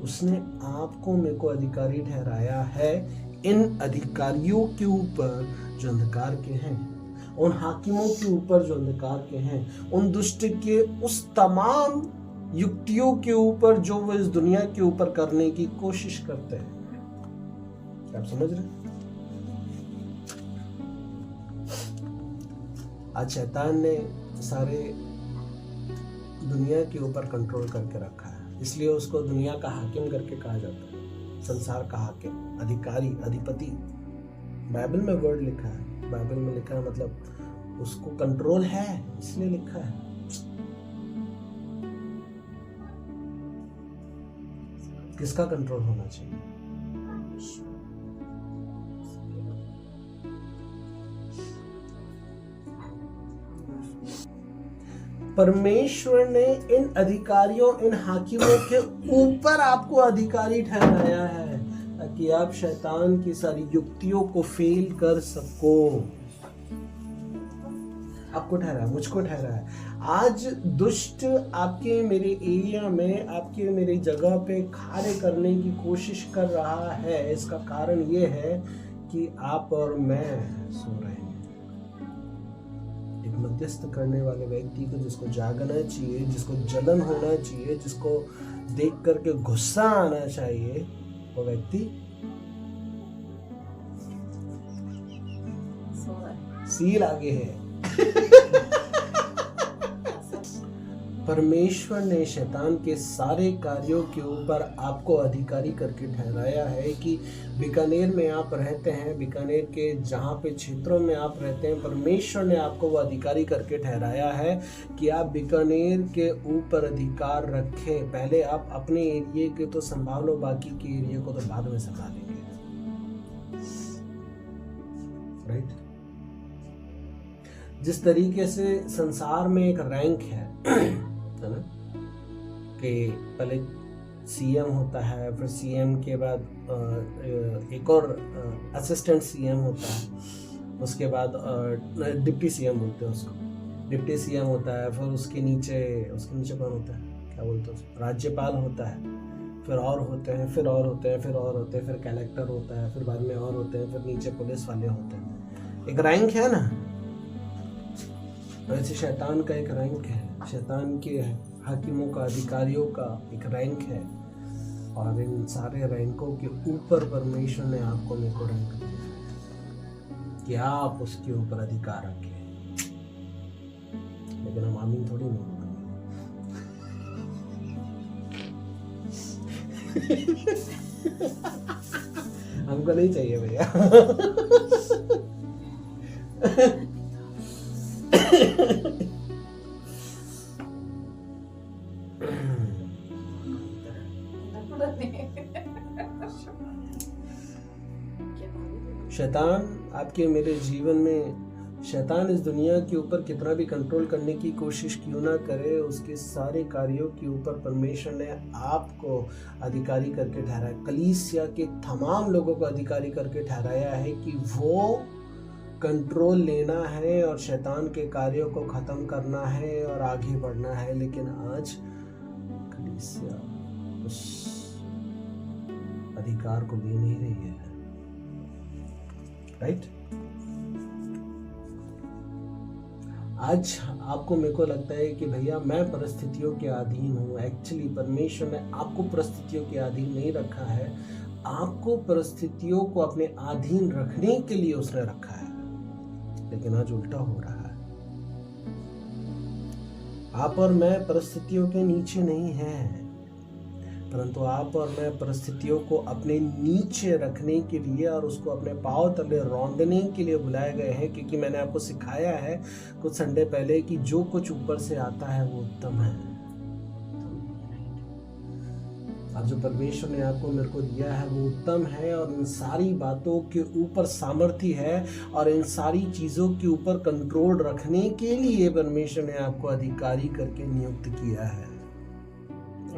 उसने आपको मेरे को अधिकारी ठहराया है इन अधिकारियों के ऊपर जो अंधकार के हैं, उन हाकिमों के ऊपर जो अंधकार के हैं, उन दुष्ट के उस तमाम युक्तियों के ऊपर जो वो इस दुनिया के ऊपर करने की कोशिश करते हैं। आप समझ रहे हैं? आज शैतान ने सारे दुनिया के ऊपर कंट्रोल करके रखा है, इसलिए उसको दुनिया का हाकिम करके कहा जाता है, संसार का हाकिम, अधिकारी, अधिपति। बाइबल में वर्ड लिखा है, बाइबल में लिखा है मतलब उसको कंट्रोल है, इसलिए लिखा है। किसका कंट्रोल होना चाहिए? परमेश्वर ने इन अधिकारियों, इन हाकिमों के ऊपर आपको अधिकारी ठहराया है ताकि आप शैतान की सारी युक्तियों को फेल कर सको। आपको ठहरा, मुझको ठहरा है। आज दुष्ट आपके मेरे एरिया में, आपके मेरे जगह पे कार्य करने की कोशिश कर रहा है। इसका कारण ये है कि आप और मैं सो रहे हैं। एक मध्यस्थ करने वाले व्यक्ति को, जिसको जागना चाहिए, जिसको जलन होना चाहिए, जिसको देख करके गुस्सा आना चाहिए, वो व्यक्ति सील आगे है। परमेश्वर ने शैतान के सारे कार्यों के ऊपर आपको अधिकारी करके ठहराया है कि बीकानेर में आप रहते हैं, बीकानेर के जहाँ पे क्षेत्रों में आप रहते हैं, परमेश्वर ने आपको वो अधिकारी करके ठहराया है कि आप बीकानेर के ऊपर अधिकार रखें। पहले आप अपने एरिया के तो संभालो, बाकी के एरिया को तो बाद में संभालेंगे। राइट? जिस तरीके से संसार में एक रैंक है ना, कि पहले सीएम होता है, फिर सीएम के बाद एक और असिस्टेंट सीएम होता है, उसके बाद डिप्टी सीएम बोलते हैं उसको, डिप्टी सीएम होता है, फिर उसके नीचे कौन होता है, क्या बोलते हैं उसको, राज्यपाल होता है, फिर और होते हैं, फिर और होते हैं, फिर और होते हैं, फिर कलेक्टर होता है, फिर बाद में और होते हैं, फिर नीचे पुलिस वाले होते हैं। एक रैंक है ना, वैसे शैतान का एक रैंक है, शैतान के हाकिमों का, अधिकारियों का एक रैंक है, और इन सारे रैंकों के ऊपर परमेश्वर ने आपको मेरे को रैंक दिया कि आप उसके ऊपर अधिकार रखें। लेकिन हम आमीन थोड़ी नहीं हमको नहीं चाहिए भैया। शैतान आपके मेरे जीवन में, शैतान इस दुनिया के ऊपर कितना भी कंट्रोल करने की कोशिश क्यों ना करे, उसके सारे कार्यों के ऊपर परमेश्वर ने आपको अधिकारी करके ठहराया। कलीसिया के तमाम लोगों को अधिकारी करके ठहराया है कि वो कंट्रोल लेना है और शैतान के कार्यों को खत्म करना है और आगे बढ़ना है। लेकिन आज कलीसिया उस अधिकार को ले नहीं रही है। राइट? आज आपको, मेरे को लगता है कि भैया मैं परिस्थितियों के अधीन हूँ। एक्चुअली परमेश्वर ने आपको परिस्थितियों के अधीन नहीं रखा है, आपको परिस्थितियों को अपने अधीन रखने के लिए उसने रखा है। लेकिन आज उल्टा हो रहा है। आप और मैं परिस्थितियों के नीचे नहीं हैं, परंतु आप और मैं परिस्थितियों को अपने नीचे रखने के लिए और उसको अपने पांव तले रौंदने के लिए बुलाए गए हैं। क्योंकि मैंने आपको सिखाया है कुछ संडे पहले कि जो कुछ ऊपर से आता है वो उत्तम है। अब जो परमेश्वर ने आपको मेरे को दिया है वो उत्तम है, और इन सारी बातों के ऊपर सामर्थ्य है, और इन सारी चीज़ों के ऊपर कंट्रोल रखने के लिए परमेश्वर ने आपको अधिकारी करके नियुक्त किया है।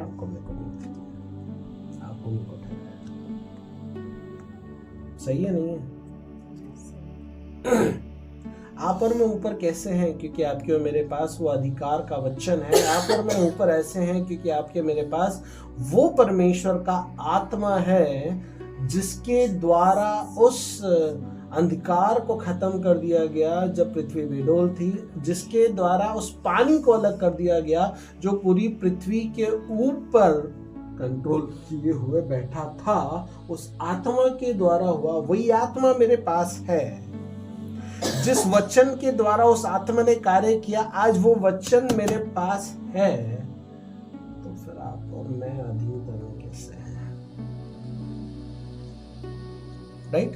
आपको मेरे को नियुक्त किया, आपको मेरे को ठहराया। सही है नहीं है? आप और मैं ऊपर कैसे हैं? क्योंकि आपके और मेरे पास वो अधिकार का वचन है। आप और मैं ऊपर ऐसे हैं क्योंकि आपके मेरे पास वो परमेश्वर का आत्मा है जिसके द्वारा उस अंधकार को खत्म कर दिया गया जब पृथ्वी बेडोल थी, जिसके द्वारा उस पानी को अलग कर दिया गया जो पूरी पृथ्वी के ऊपर कंट्रोल किए हुए बैठा था। उस आत्मा के द्वारा हुआ, वही आत्मा मेरे पास है। जिस वचन के द्वारा उस आत्मा ने कार्य किया, आज वो वचन मेरे पास है। तो फिर आप और मैं अधीनता में कैसे हैं? राइट?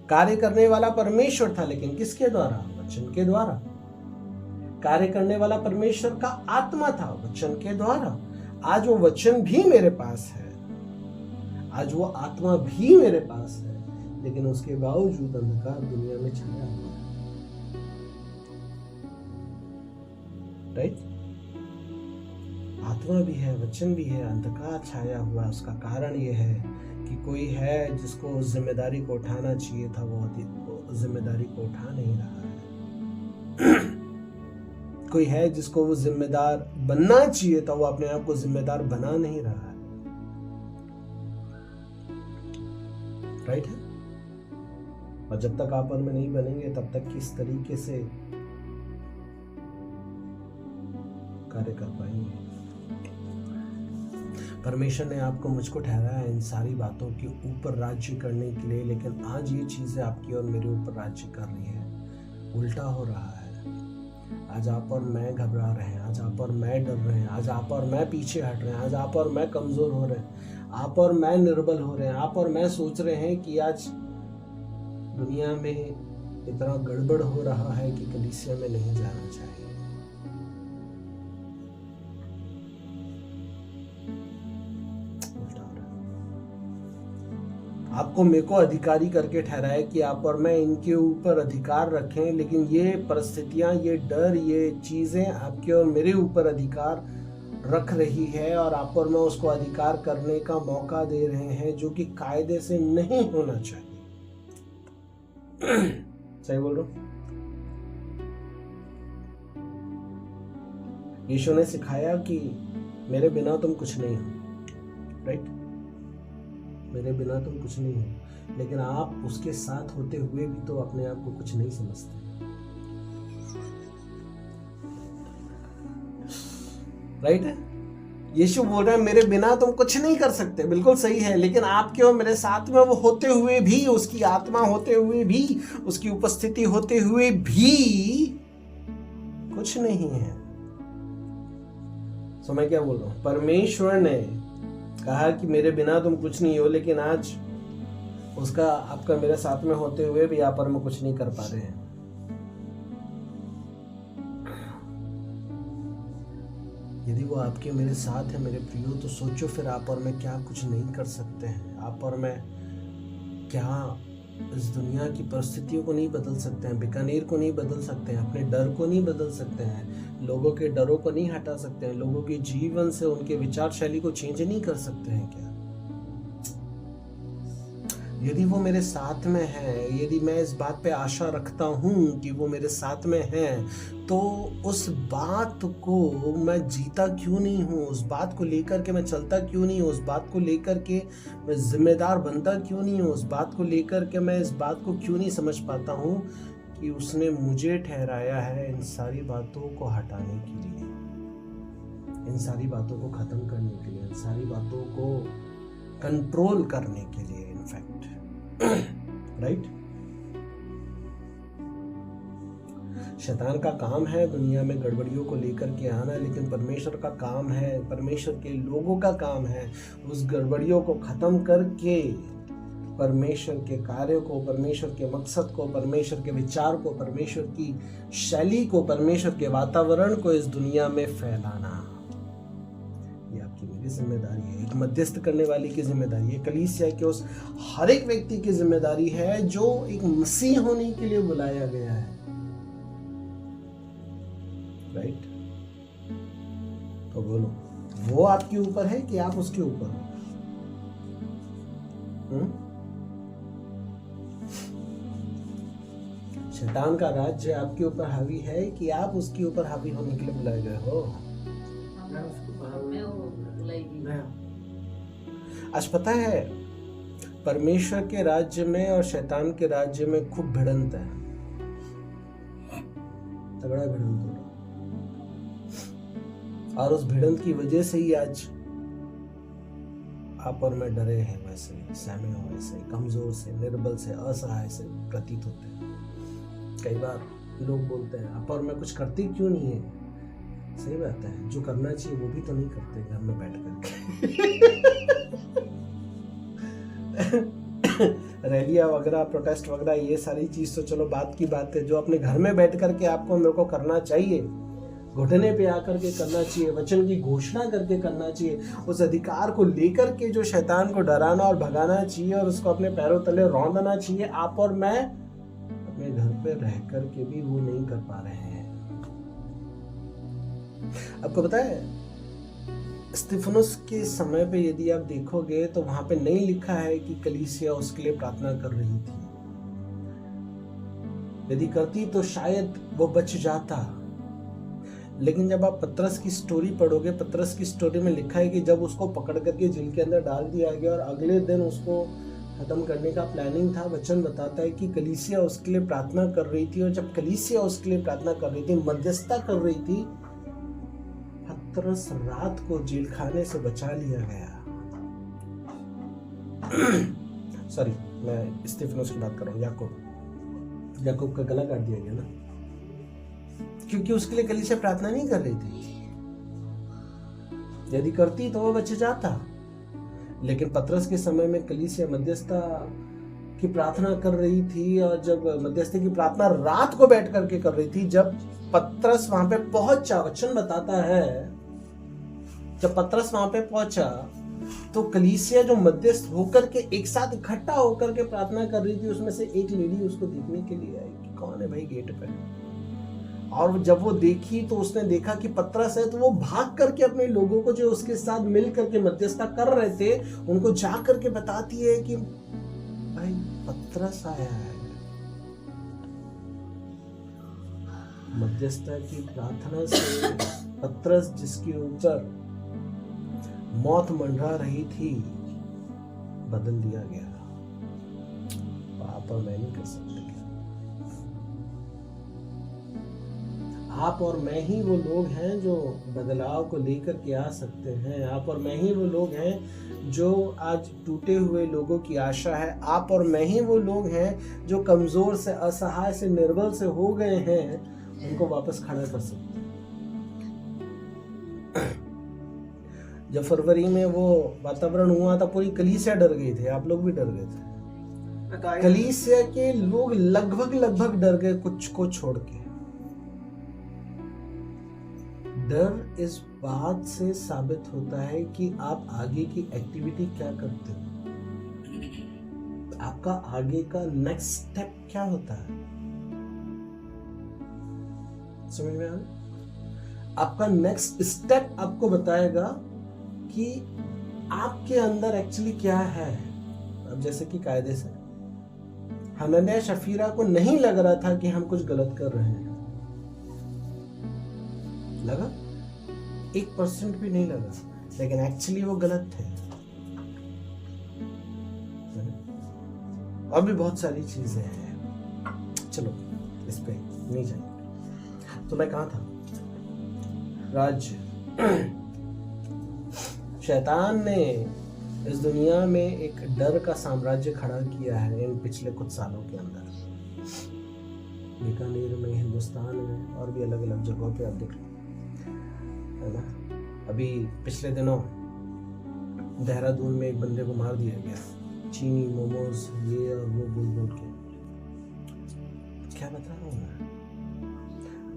कार्य करने वाला परमेश्वर था, लेकिन किसके द्वारा? वचन के द्वारा। कार्य करने वाला परमेश्वर का आत्मा था, वचन के द्वारा। आज वो वचन भी मेरे पास है, आज वो आत्मा भी मेरे पास है, लेकिन उसके बावजूद अंधकार दुनिया में छाया हुआ है। राइट? आत्मा भी है, वचन भी है, अंधकार छाया हुआ है। उसका कारण ये है कि कोई है जिसको जिम्मेदारी को उठाना चाहिए था, वो जिम्मेदारी को उठा नहीं रहा है। कोई है जिसको वो जिम्मेदार बनना चाहिए था, वो अपने आप को जिम्मेदार बना नहीं रहा है। राइट है? और जब तक आप और में नहीं बनेंगे तब तक किस तरीके से कार्य कर पाएंगे? परमेश्वर ने आपको मुझको ठहराया है इन सारी बातों के ऊपर राज्य करने के लिए, लेकिन आज ये चीजें आपकी और मेरे ऊपर राज्य कर रही है। उल्टा हो रहा है। आज आप और मैं घबरा रहे हैं, आज आप और मैं डर रहे हैं, आज आप और मैं पीछे हट रहे हैं, आज आप और मैं कमजोर हो रहे हैं, आप और मैं निर्बल हो रहे हैं, आप और मैं सोच रहे हैं कि आज दुनिया में इतना गड़बड़ हो रहा है कि कलीसिया में नहीं जाना चाहिए। आपको मेरे को अधिकारी करके ठहराया कि आप और मैं इनके ऊपर अधिकार रखें, लेकिन ये परिस्थितियां, ये डर, ये चीजें आपके और मेरे ऊपर अधिकार रख रही है, और आप और मैं उसको अधिकार करने का मौका दे रहे हैं, जो कि कायदे से नहीं होना चाहिए। सही बोल रहा हूं? यीशु ने सिखाया कि मेरे बिना तुम कुछ नहीं हो। राइट? मेरे बिना तुम कुछ नहीं हो, लेकिन आप उसके साथ होते हुए भी तो अपने आप को कुछ नहीं समझते। राइट है? यीशु बोल रहा है मेरे बिना तुम कुछ नहीं कर सकते। बिल्कुल सही है, लेकिन आपके और मेरे साथ में वो होते हुए भी, उसकी आत्मा होते हुए भी, उसकी उपस्थिति होते हुए भी कुछ नहीं है। तो मैं क्या बोल रहा हूं? परमेश्वर ने कहा कि मेरे बिना तुम कुछ नहीं हो, लेकिन आज उसका आपका मेरे साथ में होते हुए भी आप और मैं कुछ नहीं कर पा रहे हैं। यदि वो आपके मेरे साथ है मेरे प्रियो, तो सोचो फिर आप और मैं क्या कुछ नहीं कर सकते हैं। आप और मैं क्या इस दुनिया की परिस्थितियों को नहीं बदल सकते हैं, बीकानेर को नहीं बदल सकते हैं, अपने डर को नहीं बदल सकते हैं, लोगों के डरों को नहीं हटा सकते हैं, लोगों के जीवन से उनके विचार शैली को चेंज नहीं कर सकते हैं क्या? यदि वो मेरे साथ में है, यदि मैं इस बात पे आशा रखता हूँ कि वो मेरे साथ में है, तो उस बात को मैं जीता क्यों नहीं हूँ? उस बात को लेकर के मैं चलता क्यों नहीं हूँ? उस बात को लेकर के मैं जिम्मेदार बनता क्यों नहीं हूँ? उस बात को लेकर के मैं इस बात को क्यों नहीं समझ पाता हूँ कि उसने मुझे ठहराया है इन सारी बातों को हटाने के लिए, इन सारी बातों को खत्म करने के लिए, इन सारी बातों को कंट्रोल करने के लिए, इनफैक्ट। राइट? शैतान का काम है दुनिया में गड़बड़ियों को लेकर के आना, लेकिन परमेश्वर का काम है, परमेश्वर के लोगों का काम है उस गड़बड़ियों को खत्म करके परमेश्वर के कार्यों को, परमेश्वर के मकसद को, परमेश्वर के विचार को, परमेश्वर की शैली को, परमेश्वर के वातावरण को इस दुनिया में फैलाना। ये आपकी की जिम्मेदारी है, एक मध्यस्थ करने वाले की जिम्मेदारी है, कलीसिया के उस हर एक व्यक्ति की जिम्मेदारी है जो एक मसीह होने के लिए बुलाया गया है। राइट? तो बोलो, वो आपके ऊपर है कि आप उसके ऊपर हो? शैतान का राज्य आपके ऊपर हावी है कि आप उसके ऊपर हावी होने के लिए बुलाए गए हो? आज पता है परमेश्वर के राज्य में और शैतान के राज्य में खूब भिड़ंत है, तगड़ा भिड़ंत हो रहा, और उस भिड़ंत की वजह से ही आज आप और मैं डरे हैं, वैसे सहमे हुए से, कमजोर से, निर्बल से, असहाय से प्रतीत होते हैं। कई बार लोग बोलते हैं आप और मैं कुछ करते क्यों नहीं है? सही बात है, जो करना चाहिए वो भी तो नहीं करते घर में बैठ करके। रैलियां वगैरह, प्रोटेस्ट वगैरह, ये सारी चीज तो चलो बात की बात है। जो अपने घर में बैठ करके आपको मेरे को करना चाहिए, घुटने पे आकर के करना चाहिए, वचन की घोषणा करके करना चाहिए, उस अधिकार को लेकर के जो शैतान को डराना और भगाना चाहिए और उसको अपने पैरों तले रौंदना चाहिए, आप और मैं अपने घर पे रह करके भी वो नहीं कर पा रहे हैं। आपको पता है स्तिफनुस के समय पे यदि आप देखोगे तो वहां पे नहीं लिखा है कि कलीसिया उसके लिए प्रार्थना कर रही थी। यदि करती तो शायद वो बच जाता। लेकिन जब आप पतरस की स्टोरी पढ़ोगे, पतरस की स्टोरी में लिखा है कि जब उसको पकड़ करके जेल के अंदर डाल दिया गया और अगले दिन उसको खत्म करने का प्लानिंग था, वचन बताता है कि कलीसिया उसके लिए प्रार्थना कर रही थी। और जब कलीसिया उसके लिए प्रार्थना कर रही थी, मध्यस्थता कर रही थी, पतरस रात को जेल खाने से बचा लिया गया। सॉरी, मैं स्तिफनुस की बात कर रहा हूँ। याकूब का गला काट दिया गया ना, क्योंकि उसके लिए कलीसिया प्रार्थना नहीं कर रही थी। यदि करती तो वो बच जाता। लेकिन पतरस के समय में कलीसिया मध्यस्थता की प्रार्थना कर रही थी, और जब मध्यस्थता की प्रार्थना रात को बैठ करके कर रही थी, जब पतरस वहां पे पहुंचा, वचन बताता है जब पतरस वहां पे पहुंचा तो कलीसिया जो मध्यस्थ होकर के एक साथ इकट्ठा होकर के प्रार्थना कर रही थी, उसमें से एक लेडी उसको देखने के लिए आई कि कौन है भाई गेट पे। और जब वो देखी तो उसने देखा कि पतरस है, तो वो भाग करके अपने लोगों को जो उसके साथ मिल करके मध्यस्थता कर रहे थे उनको जा करके बताती है कि भाई पतरस आया है। मध्यस्थता की प्रार्थना से पतरस, जिसके ऊपर मौत मंडरा रही थी, बदल दिया गया। आप और मैं नहीं कर सकते। आप और मैं ही वो लोग हैं जो बदलाव को लेकर के आ सकते हैं। आप और मैं ही वो लोग हैं जो आज टूटे हुए लोगों की आशा है। आप और मैं ही वो लोग हैं जो कमजोर से, असहाय से, निर्बल से हो गए हैं, उनको वापस खड़ा कर सकते हैं। जब फरवरी में वो वातावरण हुआ था, पूरी कलीसिया डर गई थी। आप लोग भी डर गए थे। कलीसिया के लोग लगभग डर गए, कुछ को छोड़ के। डर इस बात से साबित होता है कि आप आगे की एक्टिविटी क्या करते हो, आपका आगे का नेक्स्ट स्टेप क्या होता है। समझ में आ? आपका नेक्स्ट स्टेप आपको बताएगा कि आपके अंदर एक्चुअली क्या है। अब जैसे कि कायदे से हनन्याह शफीरा को नहीं लग रहा था कि हम कुछ गलत कर रहे हैं, लगा 1% भी नहीं लगा, लेकिन एक्चुअली वो गलत थे। और भी बहुत सारी चीजें हैं, चलो इस पे नहीं जाएंगे। तो मैं कहाँ था? राज्य। शैतान ने इस दुनिया में एक डर का साम्राज्य खड़ा किया है इन पिछले कुछ सालों के अंदर। बीकानेर में, हिंदुस्तान में, और भी अलग अलग जगहों पे आप देख लो, है ना। अभी पिछले दिनों देहरादून में एक बंदे को मार दिया गया, चीनी मोमोज ये और वो बोल बोल के। क्या बता रहा हूँ मैं?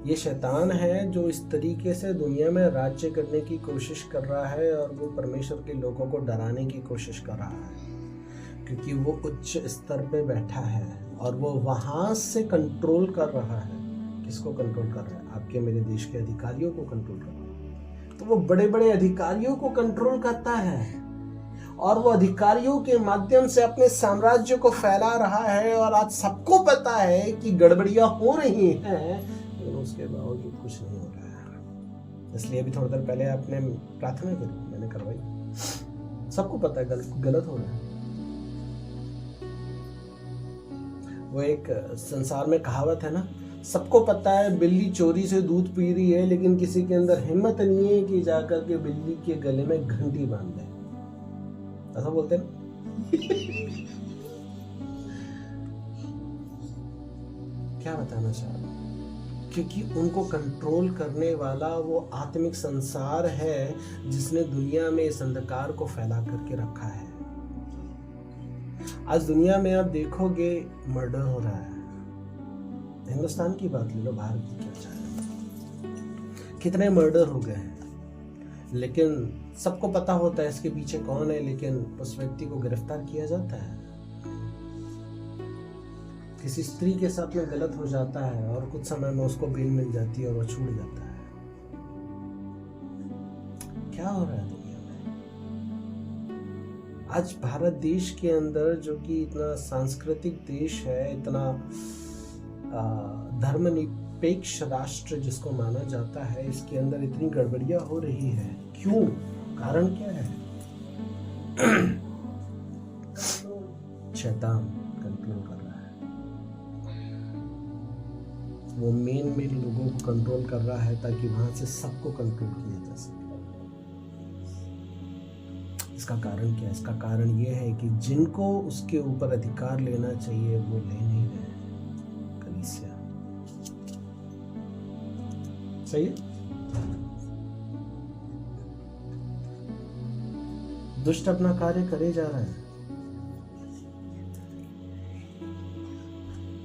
ये शैतान है जो इस तरीके से दुनिया में राज्य करने की कोशिश कर रहा है और वो परमेश्वर के लोगों को डराने की कोशिश कर रहा है, क्योंकि वो उच्च स्तर पे बैठा है और वो वहां से कंट्रोल कर रहा है। किसको कंट्रोल कर रहा है? आपके मेरे देश के अधिकारियों को कंट्रोल कर रहा है। तो वो बड़े बड़े अधिकारियों को कंट्रोल करता है और वो अधिकारियों के माध्यम से अपने साम्राज्य को फैला रहा है। और आज सबको पता है कि गड़बड़ियां हो रही हैं, लेकिन उसके बावजूद कुछ नहीं हो रहा है। इसलिए अभी थोड़ी देर पहले आपने प्रार्थना करी, मैंने करवाई। सबको पता है गलत हो रहा है। वो एक संसार में कहावत है ना, सबको पता है बिल्ली चोरी से दूध पी रही है, लेकिन किसी के अंदर हिम्मत नहीं है कि जाकर के बिल्ली के गले में घंटी बांध दे। ऐसा बोलते हैं ना? क्या बताना चाह रहा हूं? क्योंकि उनको कंट्रोल करने वाला वो आत्मिक संसार है जिसने दुनिया में इस अंधकार को फैला करके रखा है। आज दुनिया में आप देखोगे मर्डर हो रहा है। हिंदुस्तान की बात ले लो, बाहर की क्या चाहे, कितने मर्डर हो गए हैं, लेकिन सबको पता होता है इसके पीछे कौन है, लेकिन उस व्यक्ति को गिरफ्तार किया जाता है। किसी स्त्री के साथ में गलत हो जाता है और कुछ समय में उसको बेल मिल जाती है और वो छूट जाता है। क्या हो रहा है दुनिया में? आज भारत देश के अंदर, जो कि इतना सांस्कृतिक देश है, इतना धर्मनिरपेक्ष राष्ट्र जिसको माना जाता है, इसके अंदर इतनी गड़बड़ियां हो रही है। क्यों? कारण क्या है? शैतान कंट्रोल कर रहा है। वो मेन लोगों को कंट्रोल कर रहा है ताकि वहां से सबको कंट्रोल किया जा सके। इसका कारण क्या है? इसका कारण ये है कि जिनको उसके ऊपर अधिकार लेना चाहिए वो ले नहीं रहे। कलीसिया सही है? दुष्ट अपना कार्य करे जा रहा है।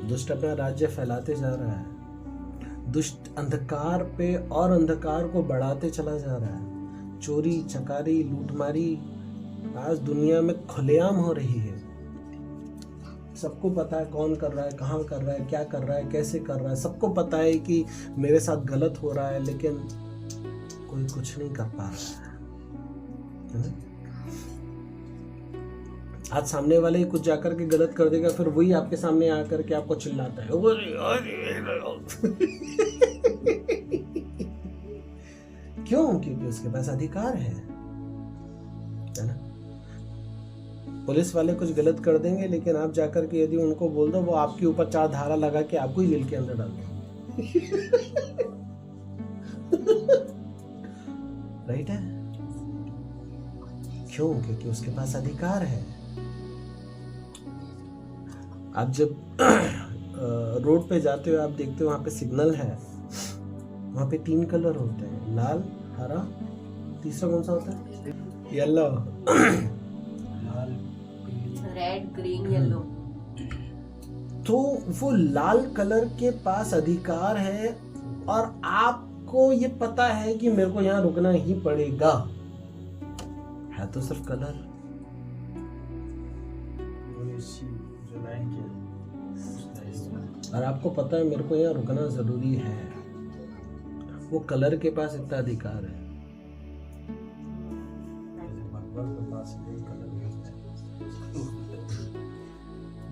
दुष्ट अपना राज्य फैलाते जा रहा है। दुष्ट अंधकार पे और अंधकार को बढ़ाते चला जा रहा है। चोरी चकारी लूटमारी आज दुनिया में खुलेआम हो रही है। सबको पता है कौन कर रहा है, कहाँ कर रहा है, क्या कर रहा है, कैसे कर रहा है। सबको पता है कि मेरे साथ गलत हो रहा है, लेकिन कोई कुछ नहीं कर पा रहा है। आज सामने वाले ही कुछ जाकर के गलत कर देगा, फिर वही आपके सामने आकर के आपको चिल्लाता है। क्यों? क्योंकि उसके पास अधिकार है ना। पुलिस वाले कुछ गलत कर देंगे, लेकिन आप जाकर के यदि उनको बोल दो, वो आपके ऊपर 4 धारा लगा के आपको ही जेल के अंदर डाल देंगे। राइट है? क्यों? क्योंकि उसके पास अधिकार है। आप जब रोड पे जाते हो, आप देखते हो वहां पे सिग्नल है, वहां पे 3 कलर होते हैं, लाल, हरा, तीसरा कौन सा होता है? येलो। Red, green, yellow. तो वो लाल कलर के पास अधिकार है और आपको ये पता है कि मेरे को यहाँ रुकना ही पड़ेगा। है तो सिर्फ कलर। और आपको पता है मेरे को यहाँ रुकना जरूरी है। वो कलर के पास इतना अधिकार है।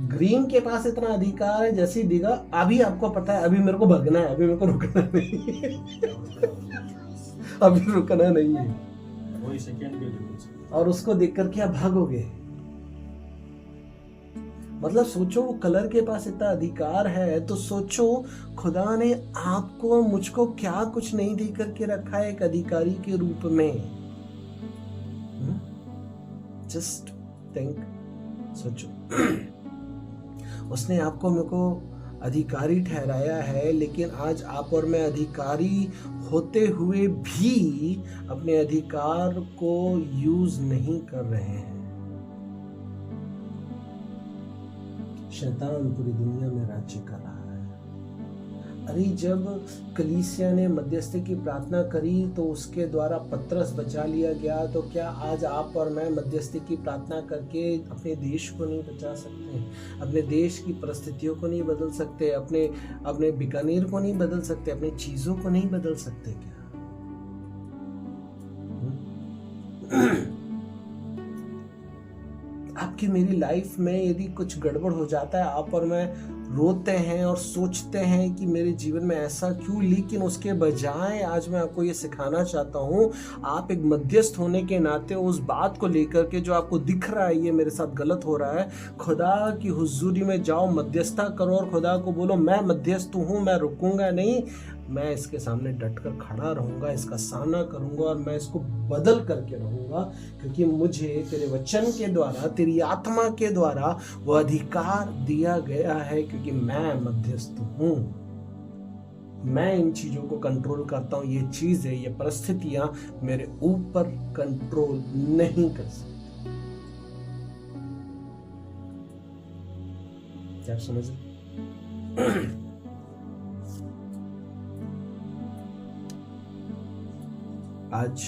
ग्रीन के पास इतना अधिकार है, जैसे दिखा अभी आपको पता है अभी मेरे को भगना है, अभी मेरे को रुकना नहीं है। अभी रुकना नहीं है, वही सेकंड और उसको देख करके आप भागोगे। मतलब सोचो, वो कलर के पास इतना अधिकार है, तो सोचो खुदा ने आपको और मुझको क्या कुछ नहीं दे करके रखा है एक अधिकारी के रूप में। जस्ट थिंक, सोचो। उसने आपको मेरे को अधिकारी ठहराया है, लेकिन आज आप और मैं अधिकारी होते हुए भी अपने अधिकार को यूज नहीं कर रहे हैं। शैतान पूरी दुनिया में राज्य कर रहा है। अरे जब कलीसिया ने मध्यस्थी की प्रार्थना करी तो उसके द्वारा पतरस बचा लिया गया, तो क्या आज आप और मैं मध्यस्थी की प्रार्थना करके अपने देश को नहीं बचा सकते? अपने देश की परिस्थितियों को नहीं बदल सकते? अपने बीकानेर को नहीं बदल सकते? अपनी चीज़ों को नहीं बदल सकते क्या? आपकी मेरी लाइफ में यदि कुछ गड़बड़ हो जाता है, आप और मैं रोते हैं और सोचते हैं कि मेरे जीवन में ऐसा क्यों, लेकिन उसके बजाय आज मैं आपको ये सिखाना चाहता हूँ, आप एक मध्यस्थ होने के नाते उस बात को लेकर के जो आपको दिख रहा है ये मेरे साथ गलत हो रहा है, खुदा की हुजूरी में जाओ, मध्यस्थता करो और खुदा को बोलो मैं मध्यस्थ हूँ, मैं रुकूंगा नहीं, मैं इसके सामने डटकर खड़ा रहूंगा, इसका सामना करूंगा और मैं इसको बदल करके रहूंगा, क्योंकि मुझे तेरे वचन के द्वारा, तेरी आत्मा के द्वारा वो अधिकार दिया गया है, क्योंकि मैं मध्यस्थ हूं। मैं इन चीजों को कंट्रोल करता हूं। ये चीजें, ये परिस्थितियां मेरे ऊपर कंट्रोल नहीं कर सकती। क्या आप समझ रहे? आज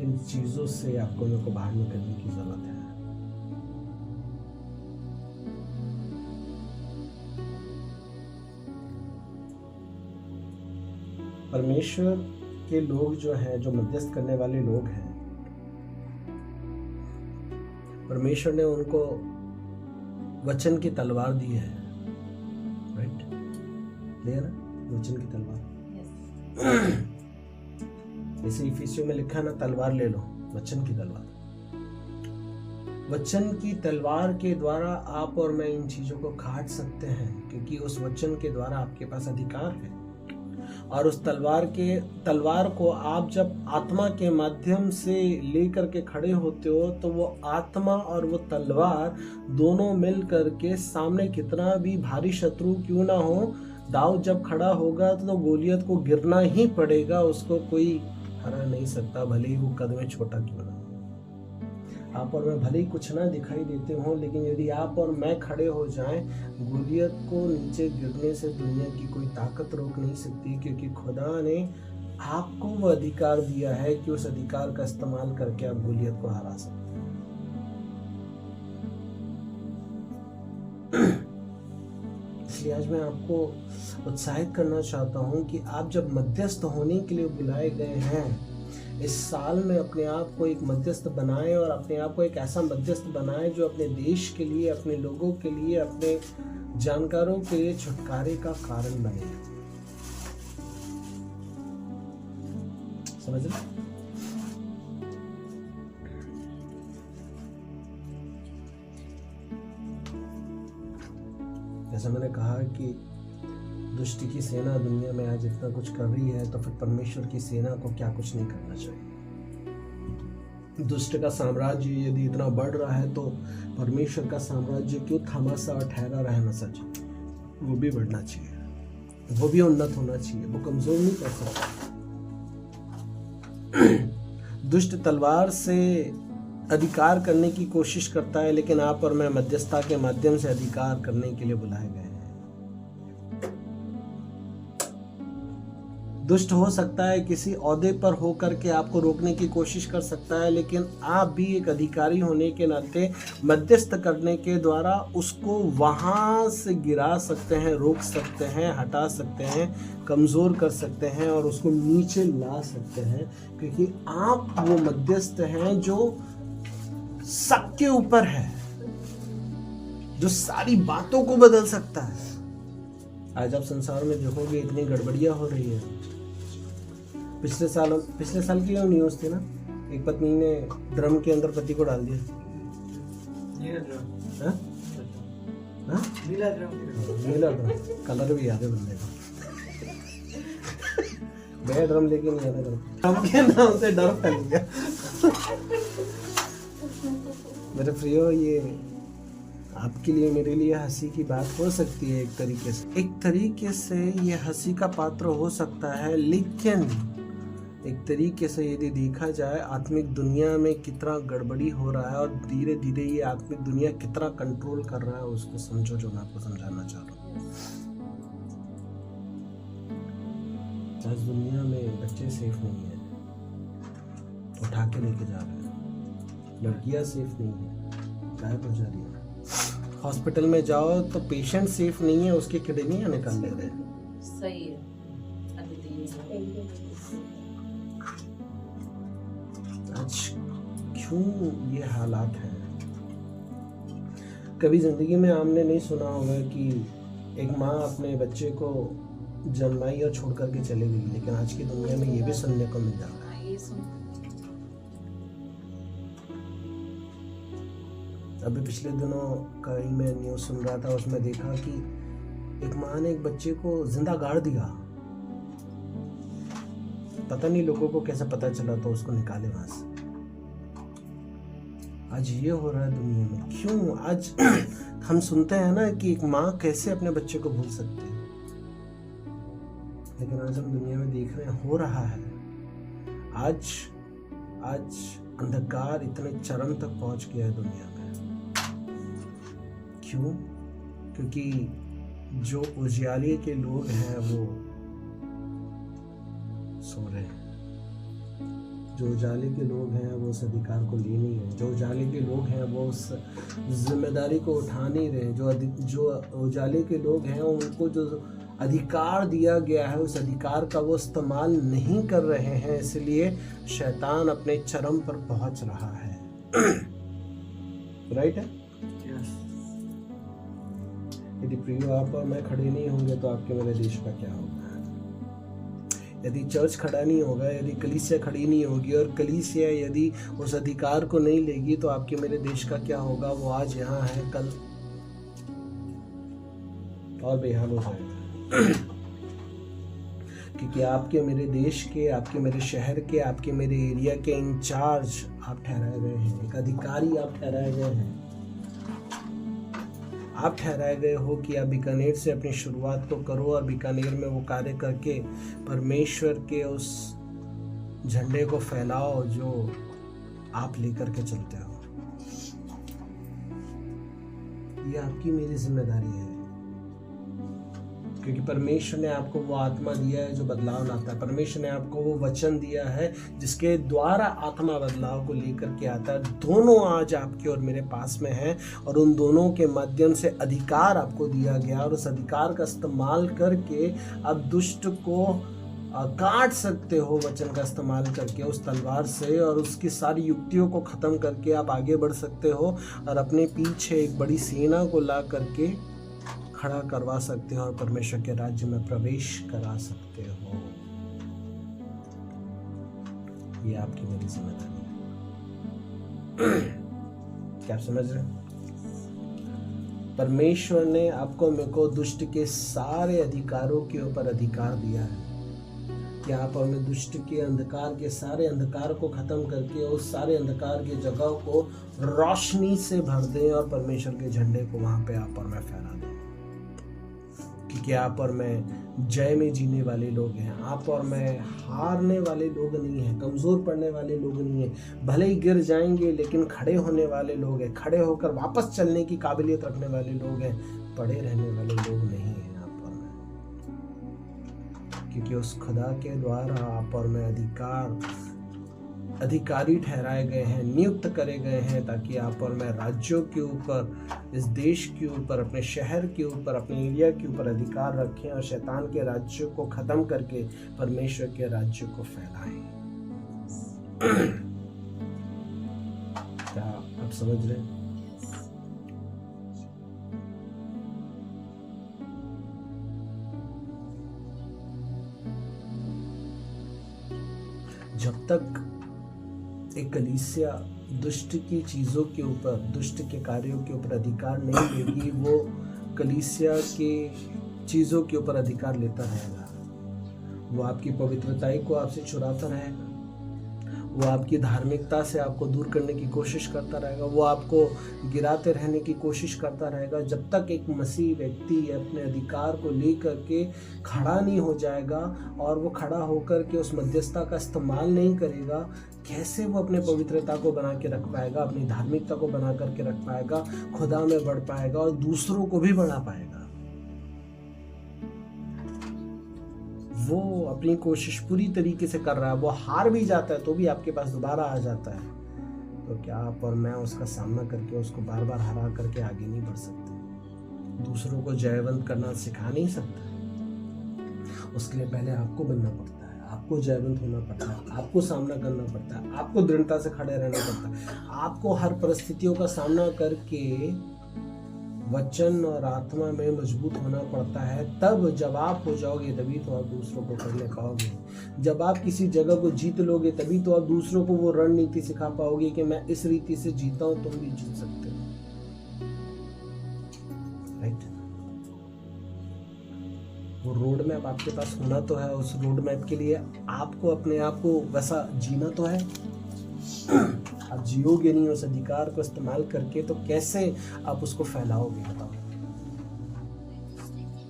इन चीजों से आपको मेरे को बाहर निकलने की जरूरत है। परमेश्वर के लोग जो हैं, जो मध्यस्थ करने वाले लोग हैं, परमेश्वर ने उनको वचन की तलवार दी है। राइट? क्लियर है? वचन की तलवार। जैसे इफिसियों में लिखा है ना, तलवार ले लो, वचन की तलवार। वचन की तलवार के द्वारा आप और मैं इन चीजों को काट सकते हैं, क्योंकि उस वचन के द्वारा आपके पास अधिकार है। और उस तलवार को आप जब आत्मा के माध्यम से लेकर के खड़े होते हो, तो वो आत्मा और वो तलवार दोनों मिल करके सामने कितना भी भारी शत्रु क्यों ना हो, दाऊद जब खड़ा होगा तो गोलियत को गिरना ही पड़ेगा, उसको कोई हरा नहीं सकता, भले ही वो कद में छोटा क्यों ना। आप और मैं भले ही कुछ ना दिखाई देते हो, लेकिन यदि आप और मैं खड़े हो जाएं, गोलियत को नीचे गिरने से दुनिया की कोई ताकत रोक नहीं सकती, क्योंकि खुदा ने आपको वो अधिकार दिया है कि उस अधिकार का इस्तेमाल करके आप गोलियत को हरा सकते हैं। इसलिए आज मैं आपको उत्साहित करना चाहता हूं कि आप जब मध्यस्थ होने के लिए बुलाए गए हैं, इस साल में अपने आप को एक मध्यस्थ बनाएं और अपने आप को एक ऐसा मध्यस्थ बनाएं जो अपने देश के लिए, अपने लोगों के लिए, अपने जानकारों के लिए छुटकारे का कारण बने। समझ रहे? जैसा मैंने कहा कि दुष्ट की सेना दुनिया में आज इतना कुछ कर रही है, तो फिर परमेश्वर की सेना को क्या कुछ नहीं करना चाहिए। दुष्ट का साम्राज्य यदि इतना बढ़ रहा है, तो परमेश्वर का साम्राज्य क्यों थमा सा और ठहरा रहना चाहिए? वो भी बढ़ना चाहिए, वो भी उन्नत होना चाहिए, वो कमजोर नहीं कर सकता। दुष्ट तलवार से अधिकार करने की कोशिश करता है, लेकिन आप और मैं मध्यस्थता के माध्यम से अधिकार करने के लिए बुलाए गए हैं। दुष्ट हो सकता है किसी ओहदे पर होकर के आपको रोकने की कोशिश कर सकता है, लेकिन आप भी एक अधिकारी होने के नाते मध्यस्थ करने के द्वारा उसको वहां से गिरा सकते हैं, रोक सकते हैं, हटा सकते हैं, कमजोर कर सकते हैं और उसको नीचे ला सकते हैं, क्योंकि आप वो मध्यस्थ हैं जो सबके ऊपर है, जो सारी बातों को बदल सकता है। आज आप संसार में देखोगे इतनी गड़बड़ियां हो रही है। पिछले साल की वो न्यूज़ थी ना, एक पत्नी ने ड्रम के अंदर पति को डाल दिया। नीला ड्रम, कलर भी याद है बंदे को। मैं ड्रम लेके नहीं आता, ड्रम के नाम से डर फैल गया। मेरे प्रियो, ये आपके लिए, मेरे लिए हंसी की बात हो सकती है एक तरीके से ये हंसी का पात्र हो सकता है, लेकिन एक तरीके से यदि देखा जाए आत्मिक दुनिया में कितना गड़बड़ी हो रहा है और धीरे धीरे ये आत्मिक दुनिया कितना कंट्रोल कर रहा है, उसको समझो जो मैं आपको समझाना चाह रहा हूँ। आज दुनिया में बच्चे सेफ नहीं है, उठा के लेके जा रहे हैं। लड़कियां सेफ नहीं है, गायब हो जा रही है। हॉस्पिटल में जाओ तो पेशेंट सेफ नहीं है, उसकी किडनियां निकाल ले रहे हैं। सही है। अद्वितीय। आज क्यों ये हालात हैं? कभी जिंदगी में आपने नहीं सुना होगा कि एक माँ अपने बच्चे को जन्माई और छोड़ करके चली गई, लेकिन आज की दुनिया में ये भी सुनने को मिल जाता है। ये सुन। अभी पिछले दिनों कहीं मैं न्यूज़ सुन रहा था, उसमें देखा कि एक माँ ने एक बच्चे को जिंदा गाड़ दिया। पता नहीं लोगों को कैसे पता चला, तो उसको निकाले वहां से। आज ये हो रहा है दुनिया में। क्यों? आज हम सुनते हैं ना कि एक माँ कैसे अपने बच्चे को भूल सकती है, लेकिन आज हम दुनिया में देख रहे हैं हो रहा है। आज अंधकार इतने चरम तक पहुंच गया है दुनिया में। क्यों? क्योंकि जो उजियाले के लोग हैं वो सो रहे हैं। जो उजाले के लोग हैं वो उस अधिकार को ले नहीं रहे। जो उजाले के लोग हैं वो उस जिम्मेदारी को उठा नहीं रहे। जो उजाले के लोग हैं उनको जो अधिकार दिया गया है उस अधिकार का वो इस्तेमाल नहीं कर रहे हैं, इसलिए शैतान अपने चरम पर पहुंच रहा है। राइट है? यदि प्रियो आप और मैं खड़े नहीं होंगे तो आपके मेरे देश का क्या होगा? यदि चर्च खड़ा नहीं होगा, यदि कलीसिया खड़ी नहीं होगी और कलीसिया यदि उस अधिकार को नहीं लेगी तो आपके मेरे देश का क्या होगा? वो आज यहाँ है, कल और बेहाल हो जाएगा। क्योंकि आपके मेरे देश के, आपके मेरे शहर के, आपके मेरे एरिया के इंचार्ज आप ठहराए गए हैं, एक अधिकारी आप ठहराए गए हैं। आप ठहराए गए हो कि आप बीकानेर से अपनी शुरुआत तो करो और बीकानेर में वो कार्य करके परमेश्वर के उस झंडे को फैलाओ जो आप लेकर के चलते हो। ये आपकी मेरी जिम्मेदारी है, क्योंकि परमेश्वर ने आपको वो आत्मा दिया है जो बदलाव लाता है। परमेश्वर ने आपको वो वचन दिया है जिसके द्वारा आत्मा बदलाव को लेकर के आता है। दोनों आज आपके और मेरे पास में है और उन दोनों के माध्यम से अधिकार आपको दिया गया और उस अधिकार का इस्तेमाल करके आप दुष्ट को काट सकते हो वचन का इस्तेमाल करके उस तलवार से, और उसकी सारी युक्तियों को ख़त्म करके आप आगे बढ़ सकते हो और अपने पीछे एक बड़ी सेना को ला करके खड़ा करवा सकते हो और परमेश्वर के राज्य में प्रवेश करा सकते हो। ये आपकी मेरी जिम्मेदारी है। क्या आप समझ रहे हैं? परमेश्वर ने आपको मेरे को दुष्ट के सारे अधिकारों के ऊपर अधिकार दिया है कि आप और मैं दुष्ट के अंधकार के सारे अंधकार को खत्म करके उस सारे अंधकार की जगह को रोशनी से भर दें और परमेश्वर के झंडे को वहां पे आप और मैं फहरा दें। क्योंकि आप और मैं जय में जीने वाले लोग हैं। आप और मैं हारने वाले लोग नहीं हैं, कमज़ोर पड़ने वाले लोग नहीं हैं। भले ही गिर जाएंगे लेकिन खड़े होने वाले लोग हैं, खड़े होकर वापस चलने की काबिलियत रखने वाले लोग हैं, पड़े रहने वाले लोग नहीं हैं आप और मैं। क्योंकि उस खुदा के द्वारा आप और मैं अधिकारी ठहराए गए हैं, नियुक्त करे गए हैं, ताकि आप और मैं राज्यों के ऊपर, इस देश के ऊपर, अपने शहर के ऊपर, अपने एरिया के ऊपर अधिकार रखें और शैतान के राज्य को खत्म करके परमेश्वर के राज्य को फैलाएं। क्या आप समझ रहे हैं? जब तक एक कलीसिया दुष्ट की चीज़ों के ऊपर, दुष्ट के कार्यों के ऊपर अधिकार नहीं लेगी, वो कलीसिया के चीज़ों के ऊपर अधिकार लेता रहेगा। वो आपकी पवित्रताई को आपसे चुराता रहेगा, वो आपकी धार्मिकता से आपको दूर करने की कोशिश करता रहेगा, वो आपको गिराते रहने की कोशिश करता रहेगा। जब तक एक मसीह व्यक्ति अपने अधिकार को लेकर के खड़ा नहीं हो जाएगा और वो खड़ा होकर के उस मध्यस्थता का इस्तेमाल नहीं करेगा, कैसे वो अपने पवित्रता को बना के रख पाएगा, अपनी धार्मिकता को बना करके रख पाएगा, खुदा में बढ़ पाएगा और दूसरों को भी बढ़ा पाएगा? वो अपनी कोशिश पूरी तरीके से कर रहा है, वो हार भी जाता है तो भी आपके पास दोबारा आ जाता है, तो क्या आप और मैं उसका सामना करके उसको बार बार हरा करके आगे नहीं बढ़ सकते? दूसरों को जयवंत करना सिखा नहीं सकते। उसके लिए पहले आपको बनना पड़ता है, आपको जयवंत होना पड़ता है, आपको सामना करना पड़ता है, आपको दृढ़ता से खड़े रहना पड़ता है, आपको हर परिस्थितियों का सामना करके वचन और आत्मा में मजबूत होना पड़ता है। तब जब आप हो जाओगे तभी तो आप दूसरों को करने पाओगे। जब आप किसी जगह को जीत लोगे तभी तो आप दूसरों को वो रणनीति सिखा पाओगे कि मैं इस रीति से जीता हूं, तुम भी जीत सकते हो। राइट? वो रोड मैप आपके पास होना तो है, उस रोड मैप के लिए आपको अपने आप को वैसा जीना तो है। आप जियोगे नहीं उस अधिकार को इस्तेमाल करके तो कैसे आप उसको फैलाओगे? बताओ।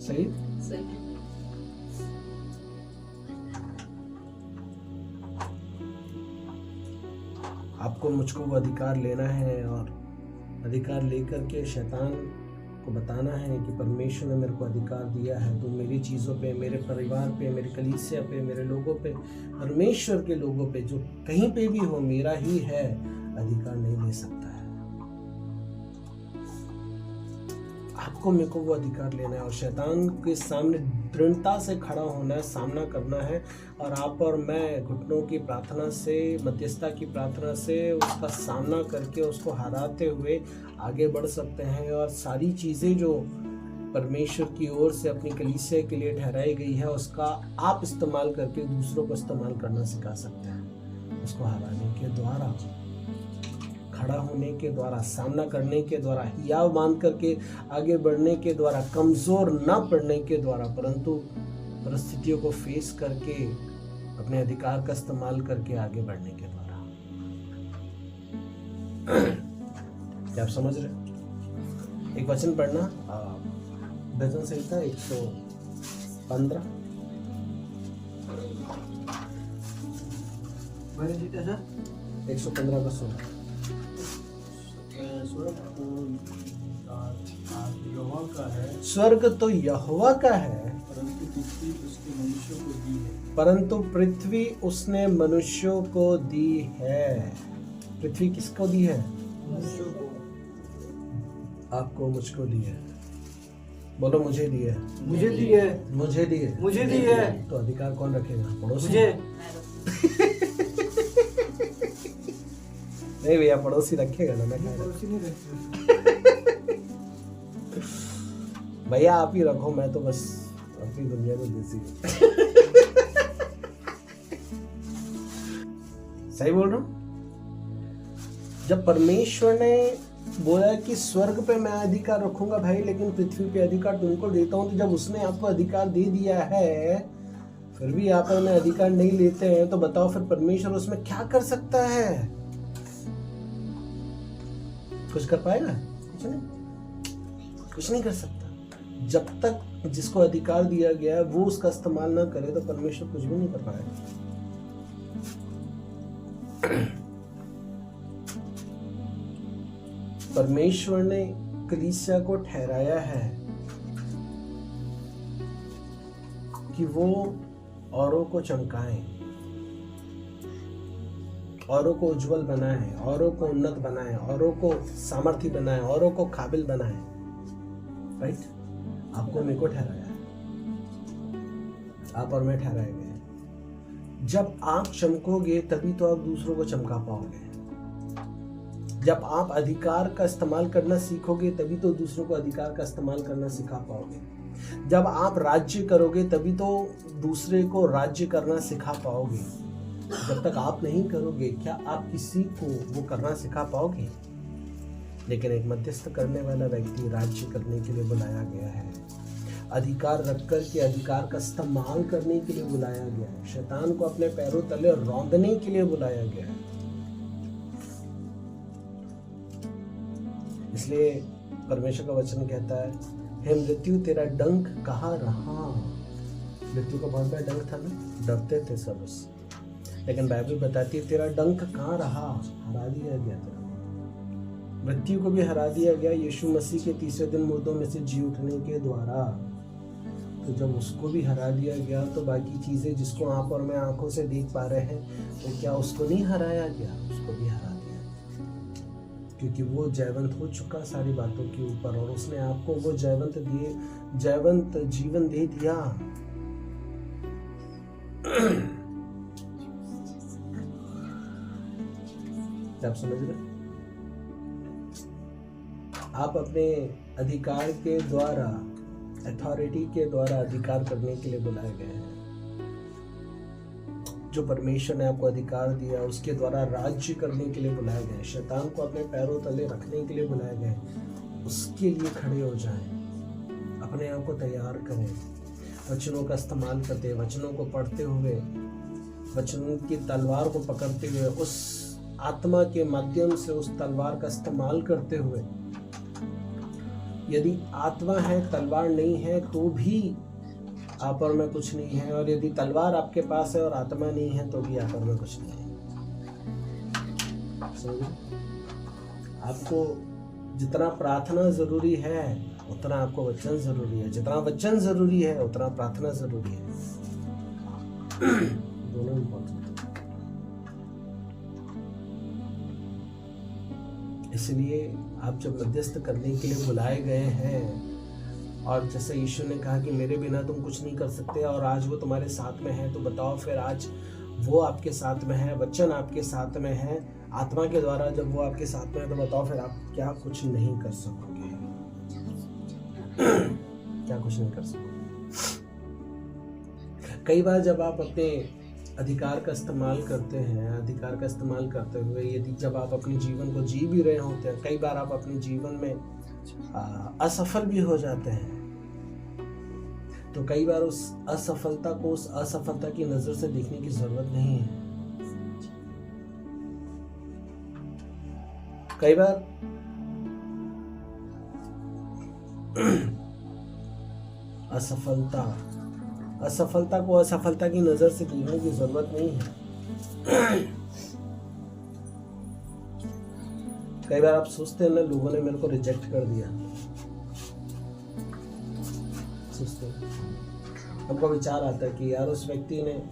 सही? सही। आपको मुझको वो अधिकार लेना है और अधिकार लेकर के शैतान को बताना है कि परमेश्वर ने मेरे को अधिकार दिया है, तो मेरी चीज़ों पे, मेरे परिवार पे, मेरी कलीसिया पे, मेरे लोगों पे, परमेश्वर के लोगों पे, जो कहीं पे भी हो मेरा ही है, अधिकार नहीं ले सकता है। आपको मेरे को वो अधिकार लेना है और शैतान के सामने दृढ़ता से खड़ा होना है, सामना करना है। और आप और मैं घुटनों की प्रार्थना से, मध्यस्थता की प्रार्थना से उसका सामना करके उसको हराते हुए आगे बढ़ सकते हैं। और सारी चीज़ें जो परमेश्वर की ओर से अपनी कलीसिया के लिए ठहराई गई है उसका आप इस्तेमाल करके दूसरों को इस्तेमाल करना सिखा सकते हैं। उसको हराने के द्वारा, खड़ा होने के द्वारा, सामना करने के द्वारा, हियाव मान करके आगे बढ़ने के द्वारा, कमजोर ना पड़ने के द्वारा, परंतु परिस्थितियों को फेस करके अपने अधिकार का इस्तेमाल करके आगे बढ़ने के द्वारा। क्या आप समझ रहे? एक वचन पढ़ना, भजन संहिता 115। मैंने जीता था 115 का 16। यहोवा का है, स्वर्ग तो यहोवा का है, परंतु पृथ्वी उसके मनुष्यों को दी है। परंतु पृथ्वी उसने मनुष्यों को दी है। पृथ्वी किसको दी है? मनुष्यों को। आपको, मुझको दी है। बोलो, मुझे दी है। मुझे दी है। मुझे दी है। मुझे दी है। तो अधिकार कौन रखेगा? पड़ोसी? मुझे। नहीं भैया, पड़ोसी रखेगा ना। मैं पड़ोसी नहीं रखते। भैया आप ही रखो, मैं तो बस अपनी दुनिया में बिजी हूँ। सही बोल रहा हूँ? जब परमेश्वर ने बोला कि स्वर्ग पे मैं अधिकार रखूंगा भाई, लेकिन पृथ्वी पे अधिकार तुमको देता हूं, तो जब उसने आपको अधिकार दे दिया है फिर भी आप में अधिकार नहीं लेते हैं, तो बताओ फिर परमेश्वर उसमें क्या कर सकता है? कुछ कर पाएगा? कुछ नहीं कर सकता। जब तक जिसको अधिकार दिया गया है वो उसका इस्तेमाल ना करे तो परमेश्वर कुछ भी नहीं कर पाएगा। परमेश्वर ने कलीसिया को ठहराया है कि वो औरों को चमकाएं, औरों को उज्जवल बनाएं, औरों को उन्नत बनाएं, औरों को सामर्थ्य बनाएं, औरों को काबिल बनाएं। राइट? आपको मेरे को ठहराया है, आप और मैं ठहराए गए हैं। जब आप चमकोगे तभी तो आप दूसरों को चमका पाओगे। जब आप अधिकार का इस्तेमाल करना सीखोगे तभी तो दूसरों को अधिकार का इस्तेमाल करना सिखा पाओगे। जब आप राज्य करोगे तभी तो दूसरे को राज्य करना सिखा पाओगे। जब तक आप नहीं करोगे क्या आप किसी को वो करना सिखा पाओगे? लेकिन एक मध्यस्थ करने वाला व्यक्ति राज्य करने के लिए बुलाया गया है, अधिकार रखकर के अधिकार का इस्तेमाल करने के लिए बुलाया गया है, शैतान को अपने पैरों तले रौंदने के लिए बुलाया गया है। इसलिए परमेश्वर का वचन कहता है, हे मृत्यु तेरा डंक कहाँ रहा? मृत्यु का बहुत बड़ा डंक था ना, डरते थे सब उससे, लेकिन बाइबल बताती है तेरा डंक कहाँ रहा? हरा दिया गया तेरा। मृत्यु को भी हरा दिया गया यीशु मसीह के तीसरे दिन मुर्दों में से जी उठने के द्वारा। तो जब उसको भी हरा दिया गया तो बाकी चीज़ें जिसको आप और मैं आंखों से देख पा रहे हैं, तो क्या उसको नहीं हराया गया? उसको भी हरा दिया, क्योंकि वो जयवंत हो चुका सारी बातों के ऊपर, और उसने आपको वो जयवंत जीवन दे दिया। क्या आप समझ रहे? आप अपने अधिकार के द्वारा, अथॉरिटी के द्वारा अधिकार करने के लिए बुलाए गए हैं। जो परमेश्वर ने आपको अधिकार दिया उसके द्वारा राज्य करने के लिए बुलाए गए। शैतान को अपने पैरों तले रखने के लिए बुलाए गए। उसके लिए खड़े हो जाएं, अपने आप को तैयार करें, वचनों का इस्तेमाल करते हुए, वचनों को पढ़ते हुए, वचनों की तलवार को पकड़ते हुए, उस आत्मा के माध्यम से उस तलवार का इस्तेमाल करते हुए। यदि आत्मा है, तलवार नहीं है, तो भी आप और मैं कुछ नहीं है। और यदि तलवार आपके पास है और आत्मा नहीं है, तो भी आप और मैं कुछ नहीं है। समझे? आपको जितना प्रार्थना जरूरी है उतना आपको वचन जरूरी है, जितना वचन जरूरी है उतना प्रार्थना जरूरी है। दोनों इम्पोर्टेंट। इसलिए आप जब मध्यस्थ करने के लिए बुलाए गए हैं, और जैसे यीशु ने कहा कि मेरे बिना तुम कुछ नहीं कर सकते, और आज वो तुम्हारे साथ में है, तो बताओ फिर आज वो आपके साथ में है, वचन आपके साथ में है, आत्मा के द्वारा जब वो आपके साथ में है, तो बताओ फिर आप क्या कुछ नहीं कर सकोगे? क्या कुछ नहीं कर सकोगे? कई बार जब आप अपने अधिकार का इस्तेमाल करते हैं, अधिकार का इस्तेमाल करते हुए यदि जब आप अपने जीवन को जी भी रहे होते हैं, कई बार आप अपने जीवन में असफल भी हो जाते हैं, तो कई बार उस असफलता को उस असफलता की नजर से देखने की जरूरत नहीं है। कई बार असफलता को असफलता की नजर से देखने की जरूरत नहीं है। कई बार आप सोचते हैं ना, लोगों ने मेरे को रिजेक्ट कर दिया, सोचते हैं, हमको विचार आता है कि यार उस व्यक्ति ने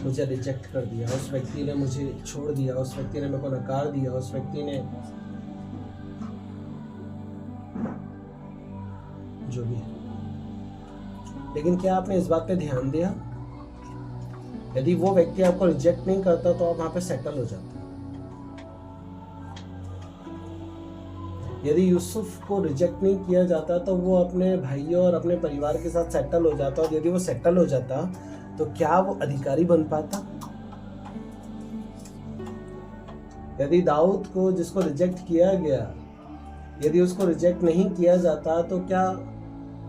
मुझे रिजेक्ट कर दिया, उस व्यक्ति ने मुझे छोड़ दिया, उस व्यक्ति ने मेरे को नकार दिया, उस व्यक्ति ने जो भी है। लेकिन क्या आपने इस बात पे ध्यान दिया? यदि वो व्यक्ति आपको रिजेक्ट नहीं करता तो आप वहां पे सेटल हो जाते। यदि यूसुफ को रिजेक्ट नहीं किया जाता तो वो अपने भाइयों और अपने परिवार के साथ सेटल हो जाता, और यदि वो सेटल हो जाता तो क्या वो अधिकारी बन पाता? यदि दाऊद को, जिसको रिजेक्ट किया गया, यदि उसको रिजेक्ट नहीं किया जाता तो क्या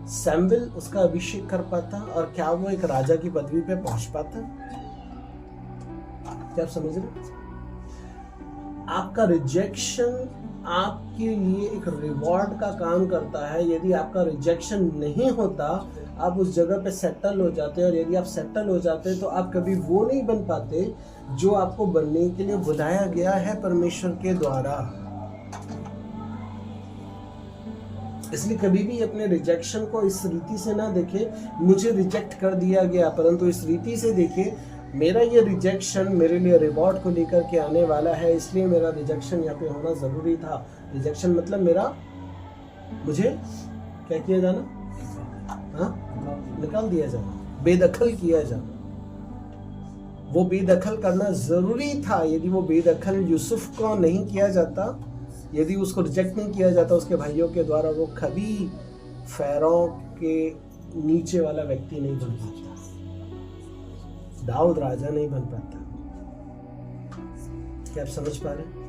सैमुएल उसका अभिषेक कर पाता, और क्या वो एक राजा की पदवी पे पहुंच पाता? क्या आप समझ रहे? आपका रिजेक्शन आपके लिए एक रिवॉर्ड का काम करता है। यदि आपका रिजेक्शन नहीं होता, आप उस जगह पे सेटल हो जाते, और यदि आप सेटल हो जाते तो आप कभी वो नहीं बन पाते जो आपको बनने के लिए बुलाया गया है परमेश्वर के द्वारा। इसलिए कभी भी अपने रिजेक्शन को इस रीति से ना देखे, मुझे रिजेक्ट कर दिया गया, परंतु इस रीति से देखे, मेरा ये रिजेक्शन मेरे लिए रिवॉर्ड को लेकर के आने वाला है, इसलिए मेरा रिजेक्शन यहाँ पे होना जरूरी था। रिजेक्शन मतलब मुझे क्या किया जाना? निकाल दिया जाना, बेदखल किया जाना। वो बेदखल करना जरूरी था। यदि वो बेदखल यूसुफ को नहीं किया जाता, यदि उसको रिजेक्ट नहीं किया जाता उसके भाइयों के द्वारा, वो कभी फैरों के नीचे वाला व्यक्ति नहीं बन पाता, दाऊद राजा नहीं बन पाता। क्या आप समझ पा रहे हैं?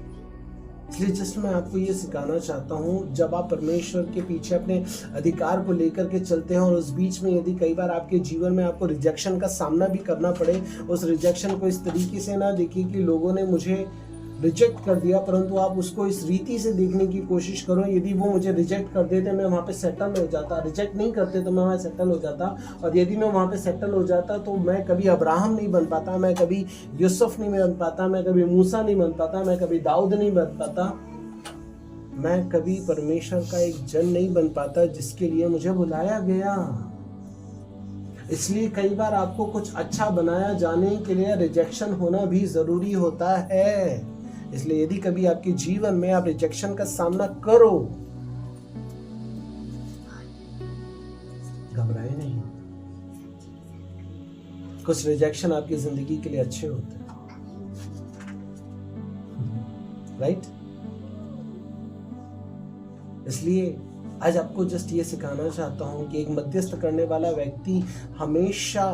इसलिए जस्ट मैं आपको ये सिखाना चाहता हूँ, जब आप परमेश्वर के पीछे अपने अधिकार को लेकर के चलते हैं, और उस बीच में यदि कई बार आपके जीवन में आपको रिजेक्शन का सामना भी करना पड़े, उस रिजेक्शन को इस तरीके से ना देखिए कि लोगों ने मुझे रिजेक्ट कर दिया, परंतु आप उसको इस रीति से देखने की कोशिश करो, यदि वो मुझे रिजेक्ट कर देते मैं वहाँ पे सेटल हो जाता, रिजेक्ट नहीं करते तो मैं वहाँ सेटल हो जाता, और यदि मैं वहाँ पे सेटल हो जाता तो मैं कभी अब्राहम नहीं बन पाता, मैं कभी यूसुफ नहीं बन पाता, मैं कभी मूसा नहीं बन पाता, मैं कभी दाऊद नहीं बन पाता, मैं कभी परमेश्वर का एक जन नहीं बन पाता जिसके लिए मुझे बुलाया गया। इसलिए कई बार आपको कुछ अच्छा बनाया जाने के लिए रिजेक्शन होना भी जरूरी होता है। इसलिए यदि कभी आपके जीवन में आप रिजेक्शन का सामना करो, घबराए नहीं। कुछ रिजेक्शन आपकी जिंदगी के लिए अच्छे होते हैं, राइट? इसलिए आज आपको जस्ट ये सिखाना चाहता हूं कि एक मध्यस्थ करने वाला व्यक्ति हमेशा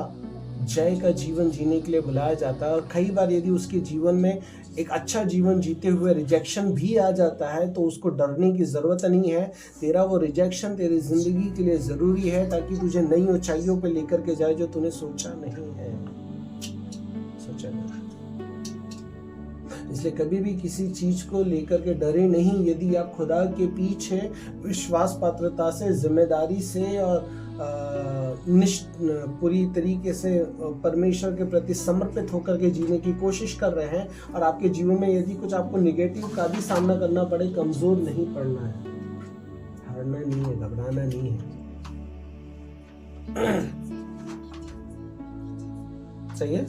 जय का जीवन जीने के लिए बुलाया जाता है। और कई बार यदि उसके जीवन में एक अच्छा जीवन जीते हुए रिजेक्शन भी आ जाता है तो उसको डरने की जरूरत नहीं है। तेरा वो रिजेक्शन तेरी जिंदगी के लिए जरूरी है ताकि तुझे नई ऊंचाइयों पे लेकर के जाए जो तूने सोचा नहीं है, सोचा नहीं। इसलिए कभी भी किसी चीज को लेकर के डरे नहीं। यदि आप खुदा के पीछे विश्वास पात्रता से, जिम्मेदारी से और पूरी तरीके से परमेश्वर के प्रति समर्पित होकर के जीने की कोशिश कर रहे हैं, और आपके जीवन में यदि कुछ आपको निगेटिव का भी सामना करना पड़े, कमजोर नहीं पड़ना है, हारना नहीं है, घबराना नहीं है। सही है?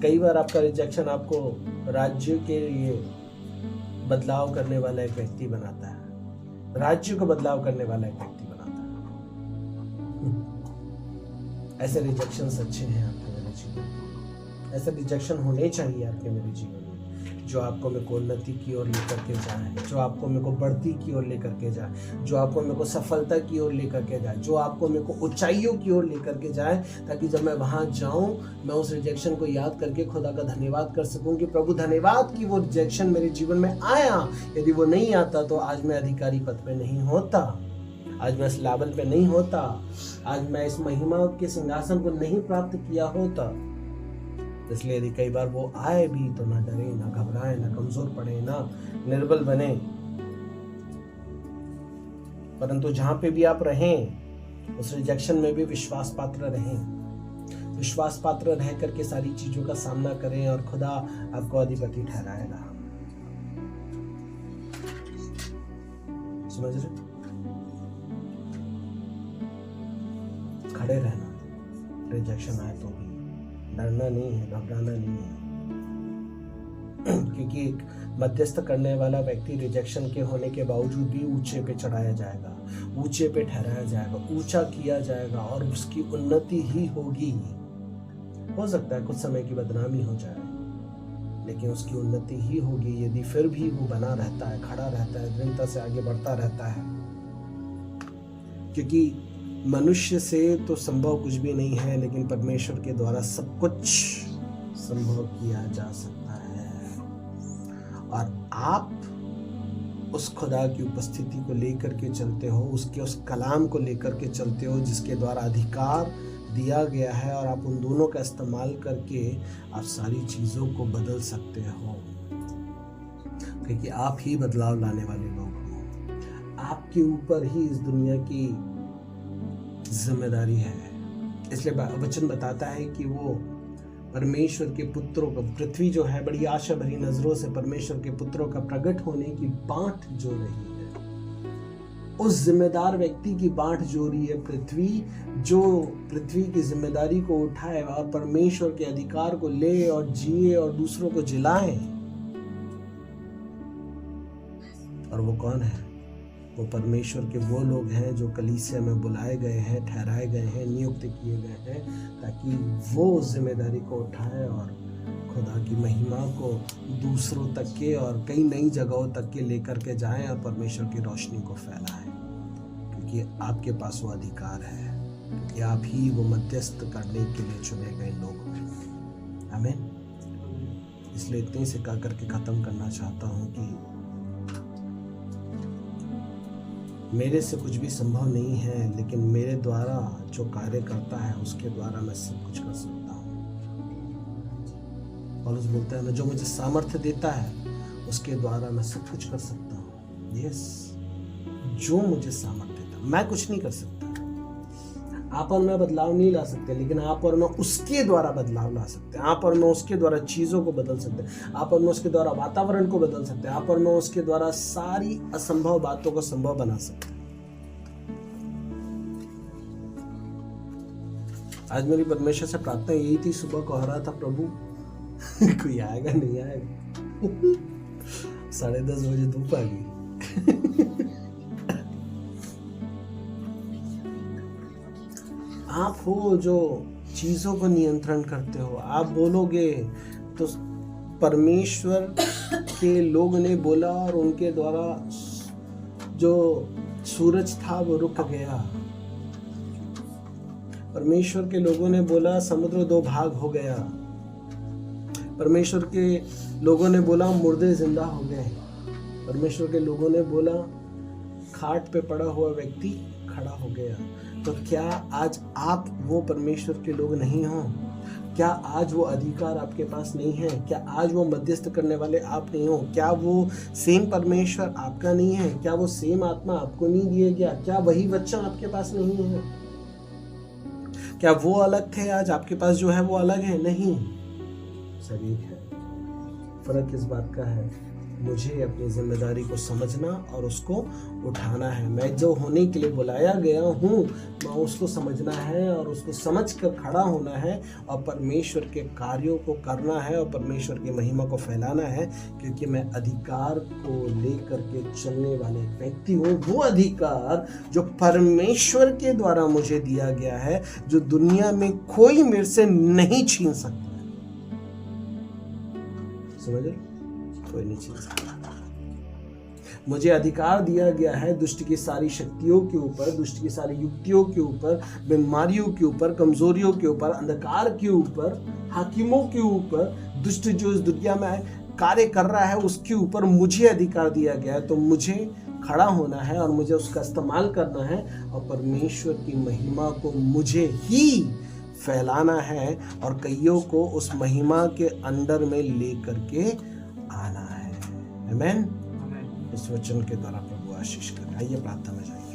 कई बार आपका रिजेक्शन आपको राज्य के लिए बदलाव करने वाला एक व्यक्ति बनाता है, राज्य को बदलाव करने वाला एक व्यक्ति बनाता है। ऐसे रिजेक्शन अच्छे हैं आपके मेरे जीवन में, ऐसे रिजेक्शन होने चाहिए आपके मेरे जीवन में, जो आपको मेरे को उन्नति की ओर लेकर के जाए, जो आपको मेरे को बढ़ती की ओर लेकर के जाए, जो आपको मेरे को सफलता की ओर लेकर के जाए, जो आपको मेरे को ऊंचाइयों की ओर लेकर के जाए, ताकि जब मैं वहां जाऊं मैं उस रिजेक्शन को याद करके खुदा का धन्यवाद कर सकूं कि प्रभु धन्यवाद कि वो रिजेक्शन मेरे जीवन में आया। यदि वो नहीं आता तो आज मैं अधिकारी पद पे नहीं होता, आज मैं इस लेवल पे नहीं होता, आज मैं इस महिमा के सिंहासन को नहीं प्राप्त किया होता। इसलिए यदि कई बार वो आए भी तो ना डरे, ना घबराए, ना कमजोर पड़े, ना निर्बल बने, परंतु जहां पे भी आप रहें उस रिजेक्शन में भी विश्वास पात्र रहें। विश्वास पात्र रह करके सारी चीजों का सामना करें और खुदा आपको अधिपति ठहराएगा। समझ रहे? खड़े रहना, रिजेक्शन आए तो भी डरना नहीं है, घबराना नहीं है, क्योंकि एक मध्यस्थ करने वाला व्यक्ति रिजेक्शन के होने के बावजूद भी ऊंचे पे चढ़ाया जाएगा, ऊंचे पे ठहराया जाएगा, ऊंचा किया जाएगा और उसकी उन्नति ही होगी। हो सकता है कुछ समय की बदनामी हो जाए, लेकिन उसकी उन्नति ही होगी यदि फिर भी वो बना रहता है, खड़ा रहता है, दृढ़ता से आगे बढ़ता रहता है। क्योंकि मनुष्य से तो संभव कुछ भी नहीं है, लेकिन परमेश्वर के द्वारा सब कुछ संभव किया जा सकता है। और आप उस खुदा की उपस्थिति को लेकर के चलते हो, उसके उस कलाम को लेकर के चलते हो जिसके द्वारा अधिकार दिया गया है, और आप उन दोनों का इस्तेमाल करके आप सारी चीजों को बदल सकते हो, क्योंकि आप ही बदलाव लाने वाले लोग हो। आपके ऊपर ही इस दुनिया की जिम्मेदारी है। इसलिए वचन बताता है कि वो परमेश्वर के पुत्रों को, पृथ्वी जो है बड़ी आशा भरी नजरों से परमेश्वर के पुत्रों का प्रकट होने की बाट जो रही है, उस जिम्मेदार व्यक्ति की बाट जो रही है पृथ्वी, जो पृथ्वी की जिम्मेदारी को उठाए और परमेश्वर के अधिकार को ले और जिए और दूसरों को जिलाए। और वो कौन है? वो परमेश्वर के वो लोग हैं जो कलीसिया में बुलाए गए हैं, ठहराए गए हैं, नियुक्त किए गए हैं, ताकि वो उस जिम्मेदारी को उठाए और खुदा की महिमा को दूसरों तक के और कई नई जगहों तक के लेकर के जाएं और परमेश्वर की रोशनी को फैलाएं, क्योंकि आपके पास वो अधिकार है, क्योंकि आप ही वो मध्यस्थ करने के लिए चुने गए लोग हैं। आमीन। इसलिए इतने से कह करके खत्म करना चाहता हूँ कि मेरे से कुछ भी संभव नहीं है, लेकिन मेरे द्वारा जो कार्य करता है उसके द्वारा मैं सब कुछ कर सकता हूँ। पौलुस बोलता है ना, जो मुझे सामर्थ्य देता है उसके द्वारा मैं सब कुछ कर सकता हूँ। यस, जो मुझे सामर्थ्य देता, मैं कुछ नहीं कर सकता। आप और मैं बदलाव नहीं ला सकते, लेकिन आप और मैं उसके द्वारा बदलाव ला सकते हैं। आप और मैं उसके द्वारा चीज़ों को बदल सकते हैं। आप और मैं उसके द्वारा वातावरण को बदल सकते हैं। आप और मैं उसके द्वारा सारी असंभव बातों को संभव बना सकते हैं। आज मेरी परमेश्वर से प्रार्थना यही थी, सुबह कह रहा था प्रभु कोई आएगा नहीं आएगा 10:30 बजे धूप आ गई। आप हो जो चीजों को नियंत्रण करते हो। आप बोलोगे तो परमेश्वर के लोग ने बोला और उनके द्वारा जो सूरज था वो रुक गया। परमेश्वर के लोगों ने बोला समुद्र 2 भाग हो गया। परमेश्वर के लोगों ने बोला मुर्दे जिंदा हो गए। परमेश्वर के लोगों ने बोला खाट पे पड़ा हुआ व्यक्ति खड़ा हो गया। तो क्या आज आप वो परमेश्वर के लोग नहीं हो? क्या आज वो अधिकार आपके पास नहीं है? क्या आज वो मध्यस्थ करने वाले आप नहीं हो? क्या वो सेम परमेश्वर आपका नहीं है? क्या वो सेम आत्मा आपको नहीं दिया गया? क्या वही वचन आपके पास नहीं है? क्या वो अलग थे, आज आपके पास जो है वो अलग है? नहीं, सब एक है। फर्क इस बात का है मुझे अपनी जिम्मेदारी को समझना और उसको उठाना है। मैं जो होने के लिए बुलाया गया हूँ मैं उसको समझना है और उसको समझ कर खड़ा होना है और परमेश्वर के कार्यों को करना है और परमेश्वर की महिमा को फैलाना है, क्योंकि मैं अधिकार को लेकर के चलने वाले व्यक्ति हूँ। वो अधिकार जो परमेश्वर के द्वारा मुझे दिया गया है, जो दुनिया में कोई मेरे से नहीं छीन सकता। समझ रहे? कोई नहीं छीन सकता। मुझे अधिकार दिया गया है दुष्ट की सारी शक्तियों के ऊपर, दुष्ट की सारी युक्तियों के ऊपर, बीमारियों के ऊपर, कमजोरियों के ऊपर, अंधकार के ऊपर, हाकिमों के ऊपर, दुष्ट जो इस दुनिया में कार्य कर रहा है उसके ऊपर मुझे अधिकार दिया गया है। तो मुझे खड़ा होना है और मुझे उसका इस्तेमाल करना है और परमेश्वर की महिमा को मुझे ही फैलाना है और कईयों को उस महिमा के अंडर में लेकर के आना है। आमीन। इस वचन के द्वारा प्रभु आशीष करें। आइए प्रार्थना में जाएं।